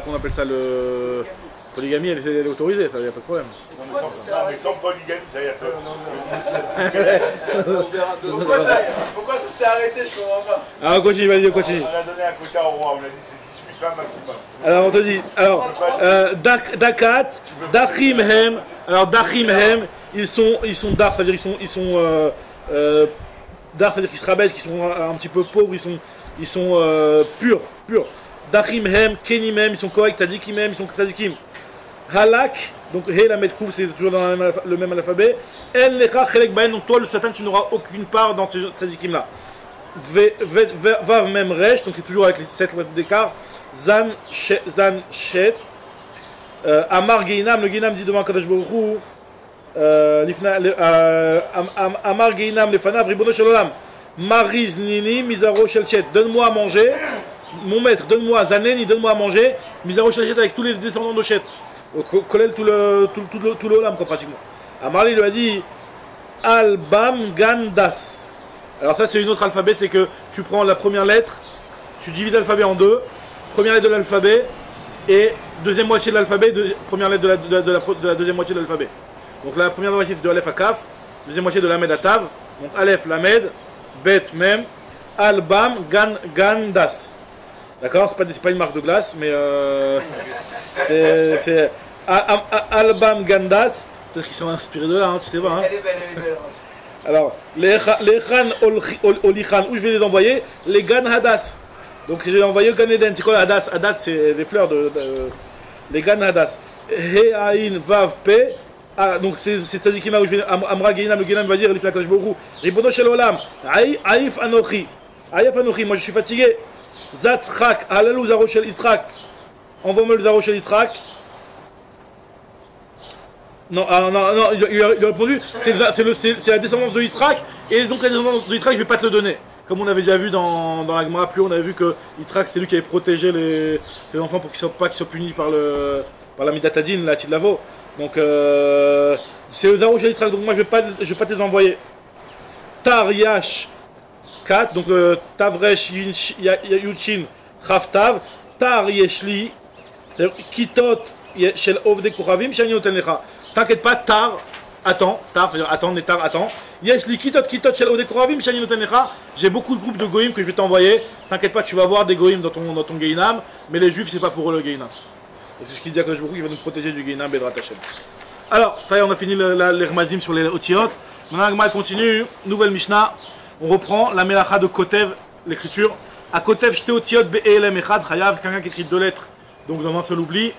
qu'on appelle ça le... Polygamie, elle est autorisée, il n'y a pas de problème. Mais sans polygamie, ça y est. Pourquoi ça s'est arrêté, je comprends pas. Alors on continue, vas-y, on continue. On a donné un quota au roi, on a dit c'est 18 femmes maximum. Alors on te dit, Dakat, Dachimhem, alors Dachimhem, ils sont dar, c'est-à-dire ils sont dar, c'est-à-dire qu'ils se rabaissent, qu'ils sont un petit peu pauvres, ils sont purs. Dachimhem, Kenimhem, ils sont corrects, Tzadikimhem, ils sont Tzadikim. Halak, donc He la Metkouf, c'est toujours dans le même alphabet. El Lecha Chelek Baen, donc toi le Satan, tu n'auras aucune part dans ces Tzadikim là. Vav Mem Resh, donc c'est toujours avec les 7 lettres d'écart. Zan Shet. Amar Geinam, le Geinam dit devant Kadosh Baruch Hu. Amar Geinam Lefanav, Ribono Shel Olam. Mariz Nini, Mizaro Shel Chet. Donne-moi à manger. Mon maître, donne-moi Zaneni, donne-moi à manger. Mizaro Shel Chet avec tous les descendants de Chet. Kolel tout le Olam, quoi, pratiquement. Amar lui a dit Albam Gandas. Alors ça c'est une autre alphabet, c'est que tu prends la première lettre, tu divises l'alphabet en deux, première lettre de l'alphabet et deuxième moitié de l'alphabet, première lettre de la deuxième moitié de l'alphabet. Donc la première moitié c'est de Aleph à Kaf, deuxième moitié de Lamed à Tav, donc Aleph, Lamed, Bet, Mem, Albam, Gandas. D'accord, c'est pas une marque de glace, mais c'est Albam, Gandas, peut-être qu'ils sont inspirés de là, hein, tu sais pas. Hein. Elle est belle. Alors, les Khan Olichan, où je vais les envoyer? Les Gan Hadas. Donc, je vais envoyer au Gan Eden. C'est quoi Hadas? Hadas, c'est les fleurs les Gan Hadas. He Ain Vav Pe. Ah, donc, c'est Tzadikima où je vais. Amra Geinam, le Geinam va dire, Elif Lakadosh Baruch Hu. Ribono Shel Olam. Aïf Anochi. Moi je suis fatigué. Zatzrak. Halalou Zaro Shel Israq. Envoie-moi le Zaro Shel Israq. Non, il a répondu, c'est la descendance de Israq, et donc la descendance de Israq, je vais pas te le donner. Comme on avait déjà vu dans la Gemara, plus on avait vu que Israq, c'est lui qui avait protégé ses enfants pour qu'ils soient punis par la Midatadine, la Tidlavo. Donc, c'est le Zaro chez Israq, donc moi je vais pas te les envoyer. Tar Yash 4, donc Tavresh Yuchin Khaftav, Tar Yeshli, Kitot Shel Ovde Kouravim, Shani Otenlecha. T'inquiète pas, tar, attends, c'est-à-dire attends, netar, attends. Yeshli kitot shel Ovde Kouravim, Shani Otenlecha. J'ai beaucoup de groupes de goïm que je vais t'envoyer. T'inquiète pas, tu vas voir des goïm dans ton Geinam, mais les juifs, c'est pas pour eux le Geinam. C'est ce qu'il dit à Kadosh Baruch Hu, il va nous protéger du Geinam, Bedrat Hashem. Alors, ça y est, on a fini les Rmazim sur les Otiot. Maintenant, la Gemara continue, nouvelle Mishnah. On reprend la Melacha de Kotev, l'écriture. À Kotev, Shte Otiot Be'elem Echad, Chayav, quelqu'un qui écrit 2 lettres, donc dans un seul oubli.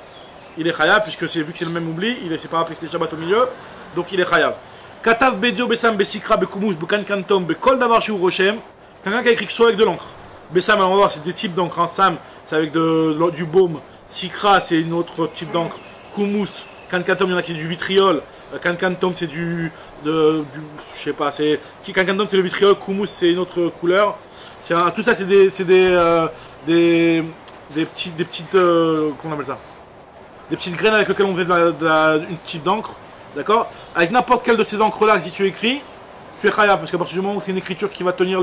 Il est chayav, puisque vu que c'est le même oubli, c'est pas rappelé que c'était Shabbat au milieu, donc il est chayav. Katav bedio besam besikra bekumous bekan kantom bekol davar shu roshem. Quelqu'un qui a écrit soit avec de l'encre. Besam, on va voir, c'est des types d'encre. Hein. Sam, c'est avec du baume. Sikra, c'est une autre type d'encre. Kumous, kan kantom, il y en a qui c'est du vitriol. Kan kantom, c'est je sais pas, kan kantom, c'est le vitriol. Kumous, c'est une autre couleur. Tout ça, c'est des petites, comment on appelle ça? Des petites graines avec lesquelles on fait une type d'encre. D'accord? Avec n'importe quelle de ces encres-là qui tu écris, tu es chayav, parce qu'à partir du moment où c'est une écriture qui va tenir,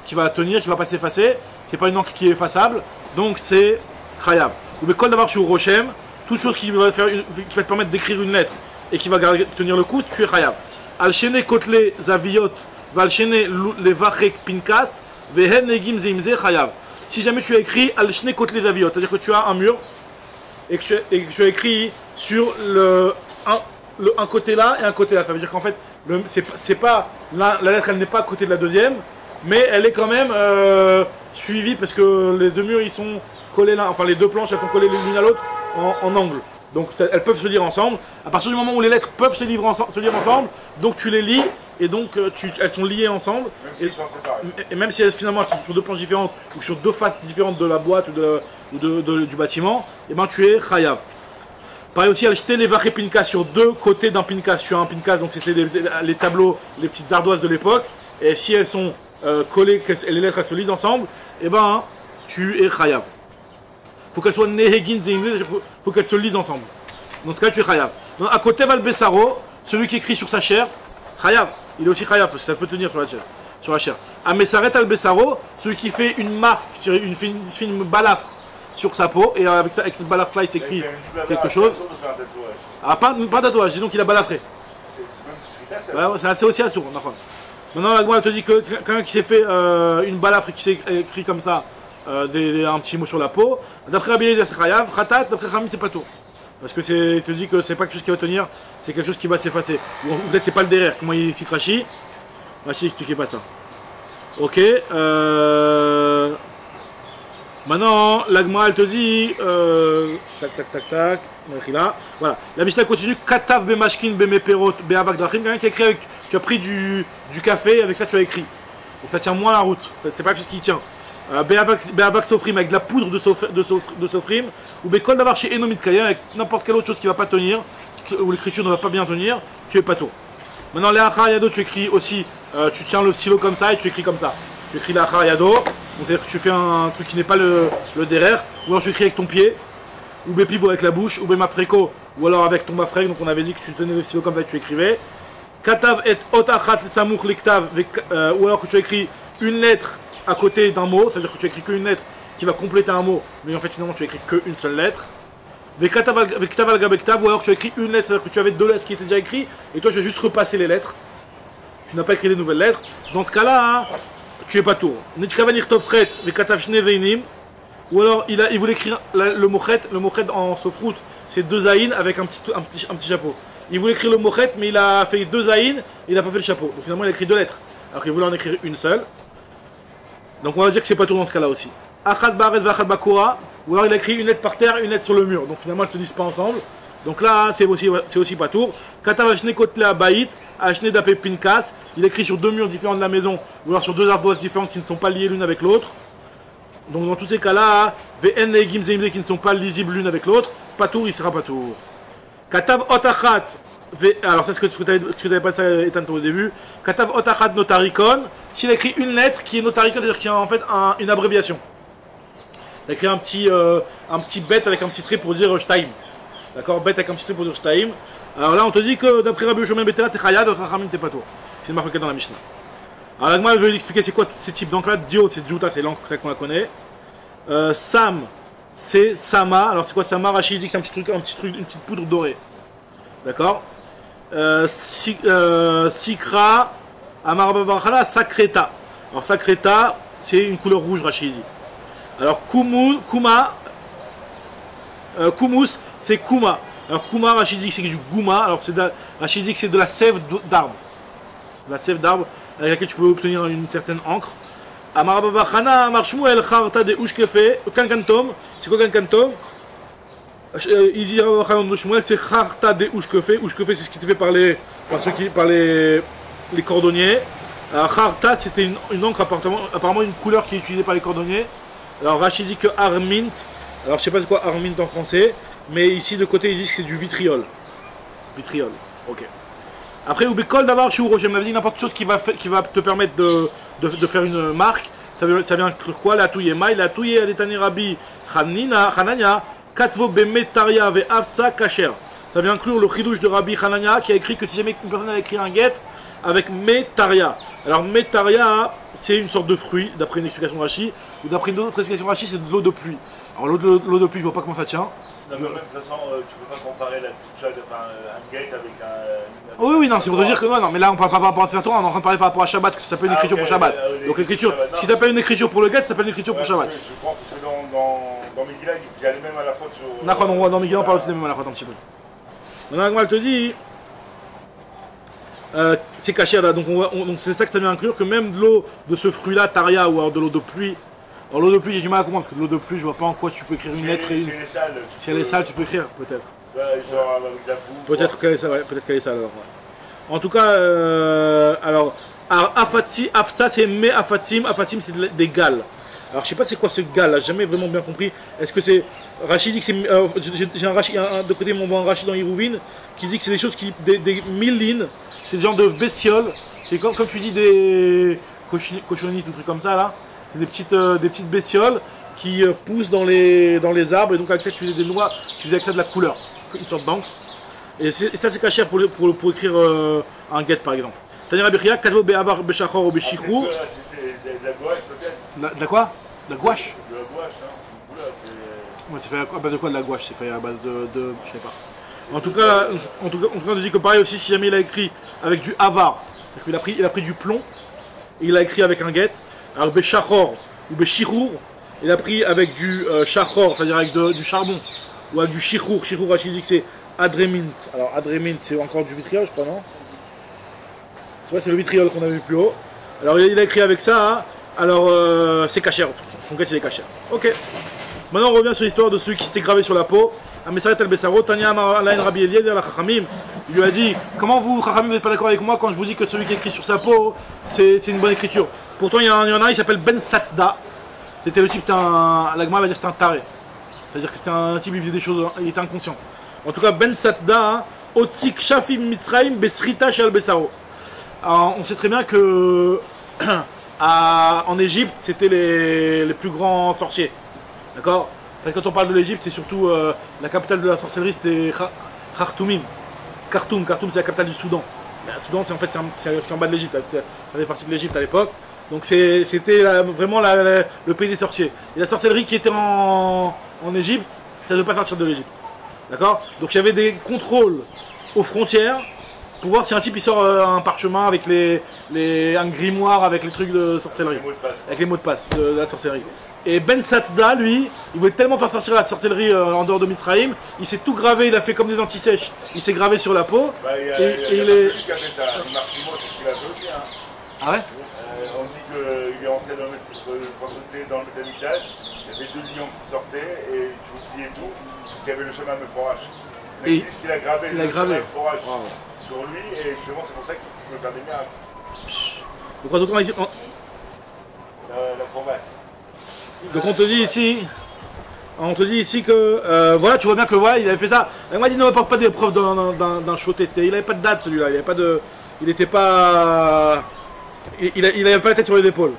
qui va pas s'effacer, c'est pas une encre qui est effaçable, donc c'est chayav. Ou mais kol davar shu roshem, toute chose qui va te permettre d'écrire une lettre et qui va tenir le coup, tu es chayav. Al shene kotle zaviyot, val shene levachek pinkas, vehen negim zeimze chayav. Si jamais tu as écrit al shene kotle zaviyot, c'est-à-dire que tu as un mur et que tu as écrit sur un côté là et un côté là, ça veut dire qu'en fait c'est pas la lettre, elle n'est pas à côté de la deuxième, mais elle est quand même suivie parce que les deux murs ils sont collés là, enfin les deux planches elles sont collées l'une à l'autre en angle, donc elles peuvent se lire ensemble. À partir du moment où les lettres peuvent se lire ensemble, donc tu les lis et donc elles sont liées ensemble, et même si finalement elles sont sur deux planches différentes ou sur deux faces différentes de la boîte ou du bâtiment, et ben tu es chayav. Pareil aussi, acheter les vaché pinkas sur deux côtés d'un pinkas. Tu as un pinkas, donc c'était les tableaux, les petites ardoises de l'époque. Et si elles sont collées, et les lettres elles se lisent ensemble, et ben tu es chayav. Faut qu'elles soient nehegin zeimze, faut qu'elles se lisent ensemble. Dans ce cas, tu es chayav. Donc, à côté val besaro, celui qui écrit sur sa chair, chayav, il est aussi chayav parce que ça peut tenir sur la chair. À mesaret al besaro, celui qui fait une marque sur une fine balafre sur sa peau, et avec cette balafre là il s'écrit quelque chose. Ah, pas un tatouage, disons qu'il a balafré. C'est assez aussi assourd. Maintenant la Gemara te dit que quelqu'un qui s'est fait une balafre et qui s'est écrit comme ça un petit mot sur la peau, d'après Rabbi Eliezer c'est chayav, khatat, d'après Chami c'est pas tout. Parce que il te dit que c'est pas quelque chose qui va tenir, c'est quelque chose qui va s'effacer. Ou peut-être c'est pas le derrière, comment il cite Rashi. Rashi n'expliquait pas ça. Ok. Maintenant, la Gemara elle te dit, tac, voilà. La Mishnah continue, Katav bemashkin bemeperot beavak drachim, quelqu'un qui a écrit avec, tu as pris du café, avec ça tu as écrit. Donc ça tient moins la route, c'est pas quelque chose qui tient. Beavak sofrim, avec de la poudre de sofrim, ou bekol d'avoir chez enomit kaya, avec n'importe quelle autre chose qui va pas tenir, où l'écriture ne va pas bien tenir, tu es pas tôt. Maintenant, les achar yado, tu écris aussi, tu tiens le stylo comme ça et tu écris comme ça. Tu écris les achar yado. C'est-à-dire que tu fais un truc qui n'est pas le derrière, ou alors tu écris avec ton pied, ou pivot avec la bouche, ou mafreko, ou alors avec ton mafrek, donc on avait dit que tu tenais le stylo comme ça et tu écrivais. Katav et otachat samouch liktav, ou alors que tu écris une lettre à côté d'un mot, c'est-à-dire que tu écris qu'une lettre qui va compléter un mot, mais en fait finalement tu écris qu'une seule lettre. Vektav al gabektav, ou alors tu écris une lettre, c'est-à-dire que tu avais deux lettres qui étaient déjà écrites, et toi tu vas juste repasser les lettres. Tu n'as pas écrit des nouvelles lettres. Dans ce cas-là, hein, tu es pas tour. Ou alors il voulait écrire le mochet en sofrout, c'est deux zaïn avec un petit chapeau. Il voulait écrire le mochet, mais il a fait deux zaïn, il n'a pas fait le chapeau. Donc finalement il a écrit deux lettres, alors qu'il voulait en écrire une seule. Donc on va dire que c'est pas tour dans ce cas-là aussi. Achad baret vachad bakura, ou alors il a écrit une lettre par terre, une lettre sur le mur. Donc finalement elles se lisent pas ensemble. Donc là c'est aussi pas tour. Katavashne kotle baït. Ashne d'apé pinkas, il écrit sur deux murs différents de la maison, ou alors sur deux ardoises différentes qui ne sont pas liées l'une avec l'autre. Donc dans tous ces cas-là, VN et Gim Zeimze qui ne sont pas lisibles l'une avec l'autre, patour, il sera patour. Katav otachat, alors c'est ce que tu n'avais pas ça éteint au début. Katav otachat notarikon, s'il écrit une lettre qui est notarikon, c'est-à-dire qui a en fait une abréviation. Il a écrit un petit bet avec un petit trait pour dire shtaim. D'accord, bet avec un petit trait pour dire shtaim. Alors là, on te dit que d'après Rabbi Yoshua ben Betera, t'es chayav, d'après Chachamim, t'es pas toi. C'est marqué dans la Mishnah. Alors là, moi, je vais expliquer c'est quoi tous ces types d'encre là. Dio, c'est Djouta, c'est l'encre qu'on la connaît. Sam, c'est Sama. Alors c'est quoi Sama? Rachid dit que c'est un petit truc, une petite poudre dorée. D'accord. Sikra, Amarababachala, Sakreta. Alors Sakreta, c'est une couleur rouge, Rachid dit. Alors Kumus, c'est Kuma. Alors Kuma, Rachid dit que c'est du Gouma, alors Rachid dit que c'est de la sève d'arbre. La sève d'arbre avec laquelle tu peux obtenir une certaine encre. Amarababachana, Marshmuel, Kharta de Ushkefe, Kankantom, c'est quoi Kankantom? Il dit de Shmuel, c'est Kharta de Ushkefe. Ushkefe, c'est ce qui était fait par les cordonniers. Alors Kharta, c'était une encre apparemment une couleur qui est utilisée par les cordonniers. Alors Rachid dit que Armint, alors je sais pas c'est quoi Armint en français. Mais ici de côté ils disent que c'est du vitriol. Vitriol, ok. Après, Ubekol d'avoir chez Urochem, on avait dit n'importe chose qui va te permettre de faire une marque. Ça vient quoi? La touye maï, la touye adetani rabbi Hanania, Katvo bemetaria ve avtsa kacher. ça vient inclure le chidouche de Rabbi Hanania qui a écrit que si jamais une personne a écrit un get avec Metaria. Alors Metaria, c'est une sorte de fruit, d'après une explication Rashi, ou d'après une autre explication Rashi, c'est de l'eau de pluie. Alors l'eau de pluie, je vois pas comment ça tient. Non, mais de toute façon, tu peux pas comparer la touchade, enfin, un gate avec un... Oui, non, c'est pour te dire que non, mais là on parle pas par rapport à la Torah, on est en train de parler par rapport à Shabbat, que ça s'appelle une écriture pour Shabbat. Donc l'écriture, ce qui s'appelle une écriture pour le get, ça s'appelle une écriture pour Shabbat. Je crois que dans Megillah, il y a les mêmes à la fois sur... D'accord, on voit dans Megillah, on parle aussi des mêmes à la fois un petit peu. Maintenant, elle te dit, c'est caché là, donc c'est ça que ça vient inclure, que même de l'eau de ce fruit-là, Taria, ou alors de l'eau de pluie. Alors l'eau de pluie, j'ai du mal à comprendre, parce que de l'eau de pluie, je vois pas en quoi tu peux écrire une lettre et une... Si elle est sale, tu peux écrire, peut-être. Genre avec de la boue. Peut-être qu'elle est sale, ouais, peut-être qu'elle est sale alors. Ouais. En tout cas, alors, Aftat c'est me Afatim, Afatim c'est des galles. Alors je sais pas c'est quoi ce gal là, j'ai jamais vraiment bien compris. Est-ce que c'est. Rachid dit que c'est. J'ai un Rachid, de côté mon bon Rachid dans Hiruvin, qui dit que c'est des choses qui. Des millines, c'est des genres de bestioles. C'est comme tu dis des cochonnites ou trucs comme ça là. C'est des petites bestioles qui poussent dans les arbres et donc avec ça tu fais des noix, tu fais avec ça de la couleur, une sorte d'encre. Et ça c'est caché pour écrire un get par exemple. Tania Bechia, Kadvo Be'avar Beshachor ou Beshichou. C'était de la gouache peut-être. De la quoi? De la gouache? De la gouache, hein, c'est une couleur. Ouais, c'est fait à base de quoi de la gouache? C'est fait à base de je sais pas. En tout cas, on dit que pareil aussi, si jamais il a écrit avec du avar, il a pris du plomb, et il a écrit avec un get. Alors Beshachor ou Beshichour, il a pris avec du chachor, c'est-à-dire avec du charbon, ou avec du shichour. Shichour, Rachid dit que c'est adremint. Alors adremint, c'est encore du vitriol, je crois, non? C'est vrai, c'est le vitriol qu'on a vu plus haut. Alors il a écrit avec ça, hein. Alors c'est cachère, son get il est cachère. Ok. Maintenant on revient sur l'histoire de celui qui s'était gravé sur la peau. Amesaret al-Besaro, Tanya Amaraïn Rabbi Eliezer la Chachamim. Il lui a dit, comment vous, Chachamim, vous n'êtes pas d'accord avec moi quand je vous dis que celui qui écrit sur sa peau, c'est une bonne écriture. Pourtant il y en a un, il s'appelle Ben Satda. C'était le type, la Gemara va dire que c'était un taré. C'est-à-dire que c'était un type, il faisait des choses, il était inconscient. En tout cas, Ben Satda, Otsik Shafim Mitzraim Besrita Shel Besaro. On sait très bien que en Égypte, c'était les plus grands sorciers. D'accord? Quand on parle de l'Égypte, c'est surtout la capitale de la sorcellerie, c'était Khartoum. Khartoum, c'est la capitale du Soudan. Le Soudan, c'est en bas de l'Égypte, ça faisait partie de l'Égypte à l'époque. Donc c'était vraiment le pays des sorciers. Et la sorcellerie qui était en Égypte, ça ne devait pas sortir de l'Égypte. D'accord? Donc il y avait des contrôles aux frontières pour voir si un type il sort un parchemin avec un grimoire avec les trucs de sorcellerie. Avec les mots de passe de la sorcellerie. Et Ben Satda, lui, il voulait tellement faire sortir la sorcellerie en dehors de Mitzrayim, il s'est tout gravé, il a fait comme des antisèches, il s'est gravé sur la peau. Il y a celui qui a fait ça, Martimo, c'est ce qu'il a fait aussi. Hein. Ah ouais? On dit qu'il est rentré dans le Betamikdash, il y avait 2 lions qui sortaient et tu oubliais tout, parce qu'il y avait le chemin de forage. Mais ils disent qu'il a gravé le chemin de forage sur lui, et justement c'est pour ça qu'il peut faire des miracles. La combat. Donc on te dit ici que voilà, tu vois bien que voilà, il avait fait ça. Il m'a dit ne apporte pas des preuves d'un show testé. Il avait pas de date celui-là, il avait pas la tête sur les épaules.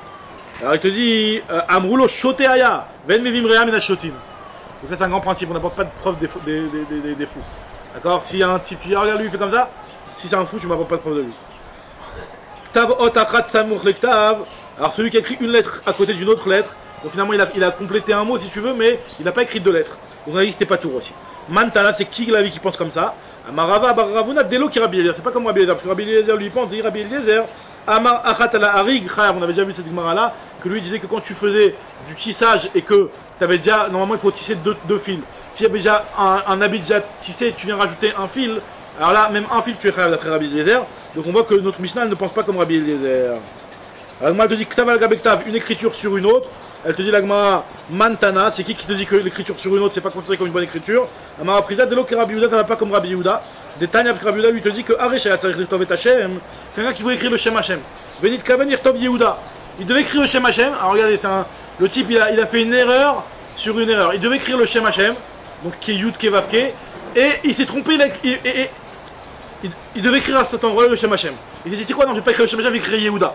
Alors il te dit Amroulo shoteaya, ven mevim rea min ashotim. Donc ça c'est un grand principe, on n'apporte pas de preuves des fous. D'accord? S'il y a un type, tu dis regarde lui il fait comme ça, si c'est un fou, tu m'apportes pas de preuves de lui. Ktav ot achat samur lektav. Alors celui qui a écrit une lettre à côté d'une autre lettre. Donc finalement il a complété un mot si tu veux, mais il n'a pas écrit 2 lettres. Donc on a dit que c'était pas tour aussi. Mantana, c'est qui la vie qui pense comme ça? Amarava Baravuna Delo qui Rabbi Eliezer. C'est pas comme Rabbi Eliezer, parce que Rabbi Eliezer lui pense, dit Rabbi Eliezer, Amar Achat ala Harig Chayav. On avait déjà vu cette Gemara là, que lui disait que quand tu faisais du tissage et que tu avais déjà, normalement il faut tisser 2 fils. S'il y avait déjà un habit déjà tissé, tu viens rajouter un fil, alors là, même un fil tu es Chayav d'après Rabbi Eliezer. Donc on voit que notre Mishnah ne pense pas comme Rabbi Eliezer. Alors elle te dit Ktav al Gabektav, une écriture sur une autre. Elle te dit l'agma Mantana, c'est qui te dit que l'écriture sur une autre c'est pas considéré comme une bonne écriture? Amara Frisa, Delo que Rabbi Yehuda, ça va pas comme Rabbi Yehuda. Des Tanya Rabbi Yehuda lui te dit que Aresha Tzarich Lichtov et Hashem, quelqu'un qui voulait écrire le Shem Hashem. Venit Kaven Lichtov Yehuda. Il devait écrire le Shem Hashem. Alors regardez, le type il a fait une erreur sur une erreur. Il devait écrire le Shem Hashem, donc qui est Yud Kevavke, et il s'est trompé. Il devait écrire à cet endroit-là le Shem Hashem. Il s'est dit quoi? Non, je vais pas écrire le Shem Hashem, je vais écrire Yehuda.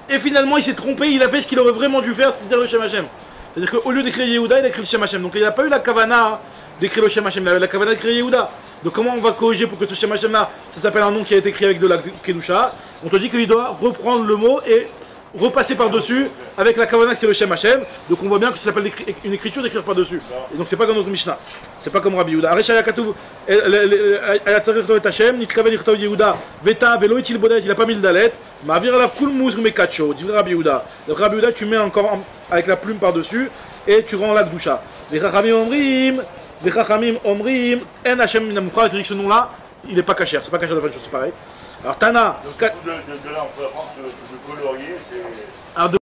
Et finalement, il s'est trompé, il a fait ce qu'il aurait vraiment dû faire, c'est-à-dire le Shem Hashem. C'est-à-dire qu'au lieu d'écrire Yehuda, il a écrit le Shem Hashem. Donc il n'a pas eu la kavana d'écrire le Shem Hashem, il avait la kavana d'écrire Yehuda. Donc comment on va corriger pour que ce Shem Hashem là, ça s'appelle un nom qui a été écrit avec de la Kedusha? On te dit qu'il doit reprendre le mot et repasser par-dessus avec la Kavana que c'est le Shem Hashem. Donc on voit bien que ça s'appelle une écriture d'écrire par-dessus. Et donc c'est pas comme notre Mishnah. C'est pas comme Rabbi Yehuda. Areshaya Katouv, Ayatzarech Tovet Hashem, Nitkaven Yichtav Yehuda, Veta, Velo Itil Bodet, il a pas mis le dalet. Ma'avir alav kul muzr mekacho, dit Rabbi Yehuda. Donc Rabbi Yehuda, tu mets encore avec la plume par-dessus et tu rends la Kedusha. Vechachamim Omrim, En Hashem Minamukha, tu dis que ce nom-là, il est pas caché. C'est pas caché de faire une chose, c'est pareil. Alors Tana. Donc, de là, on peut apprendre que de colorier, c'est.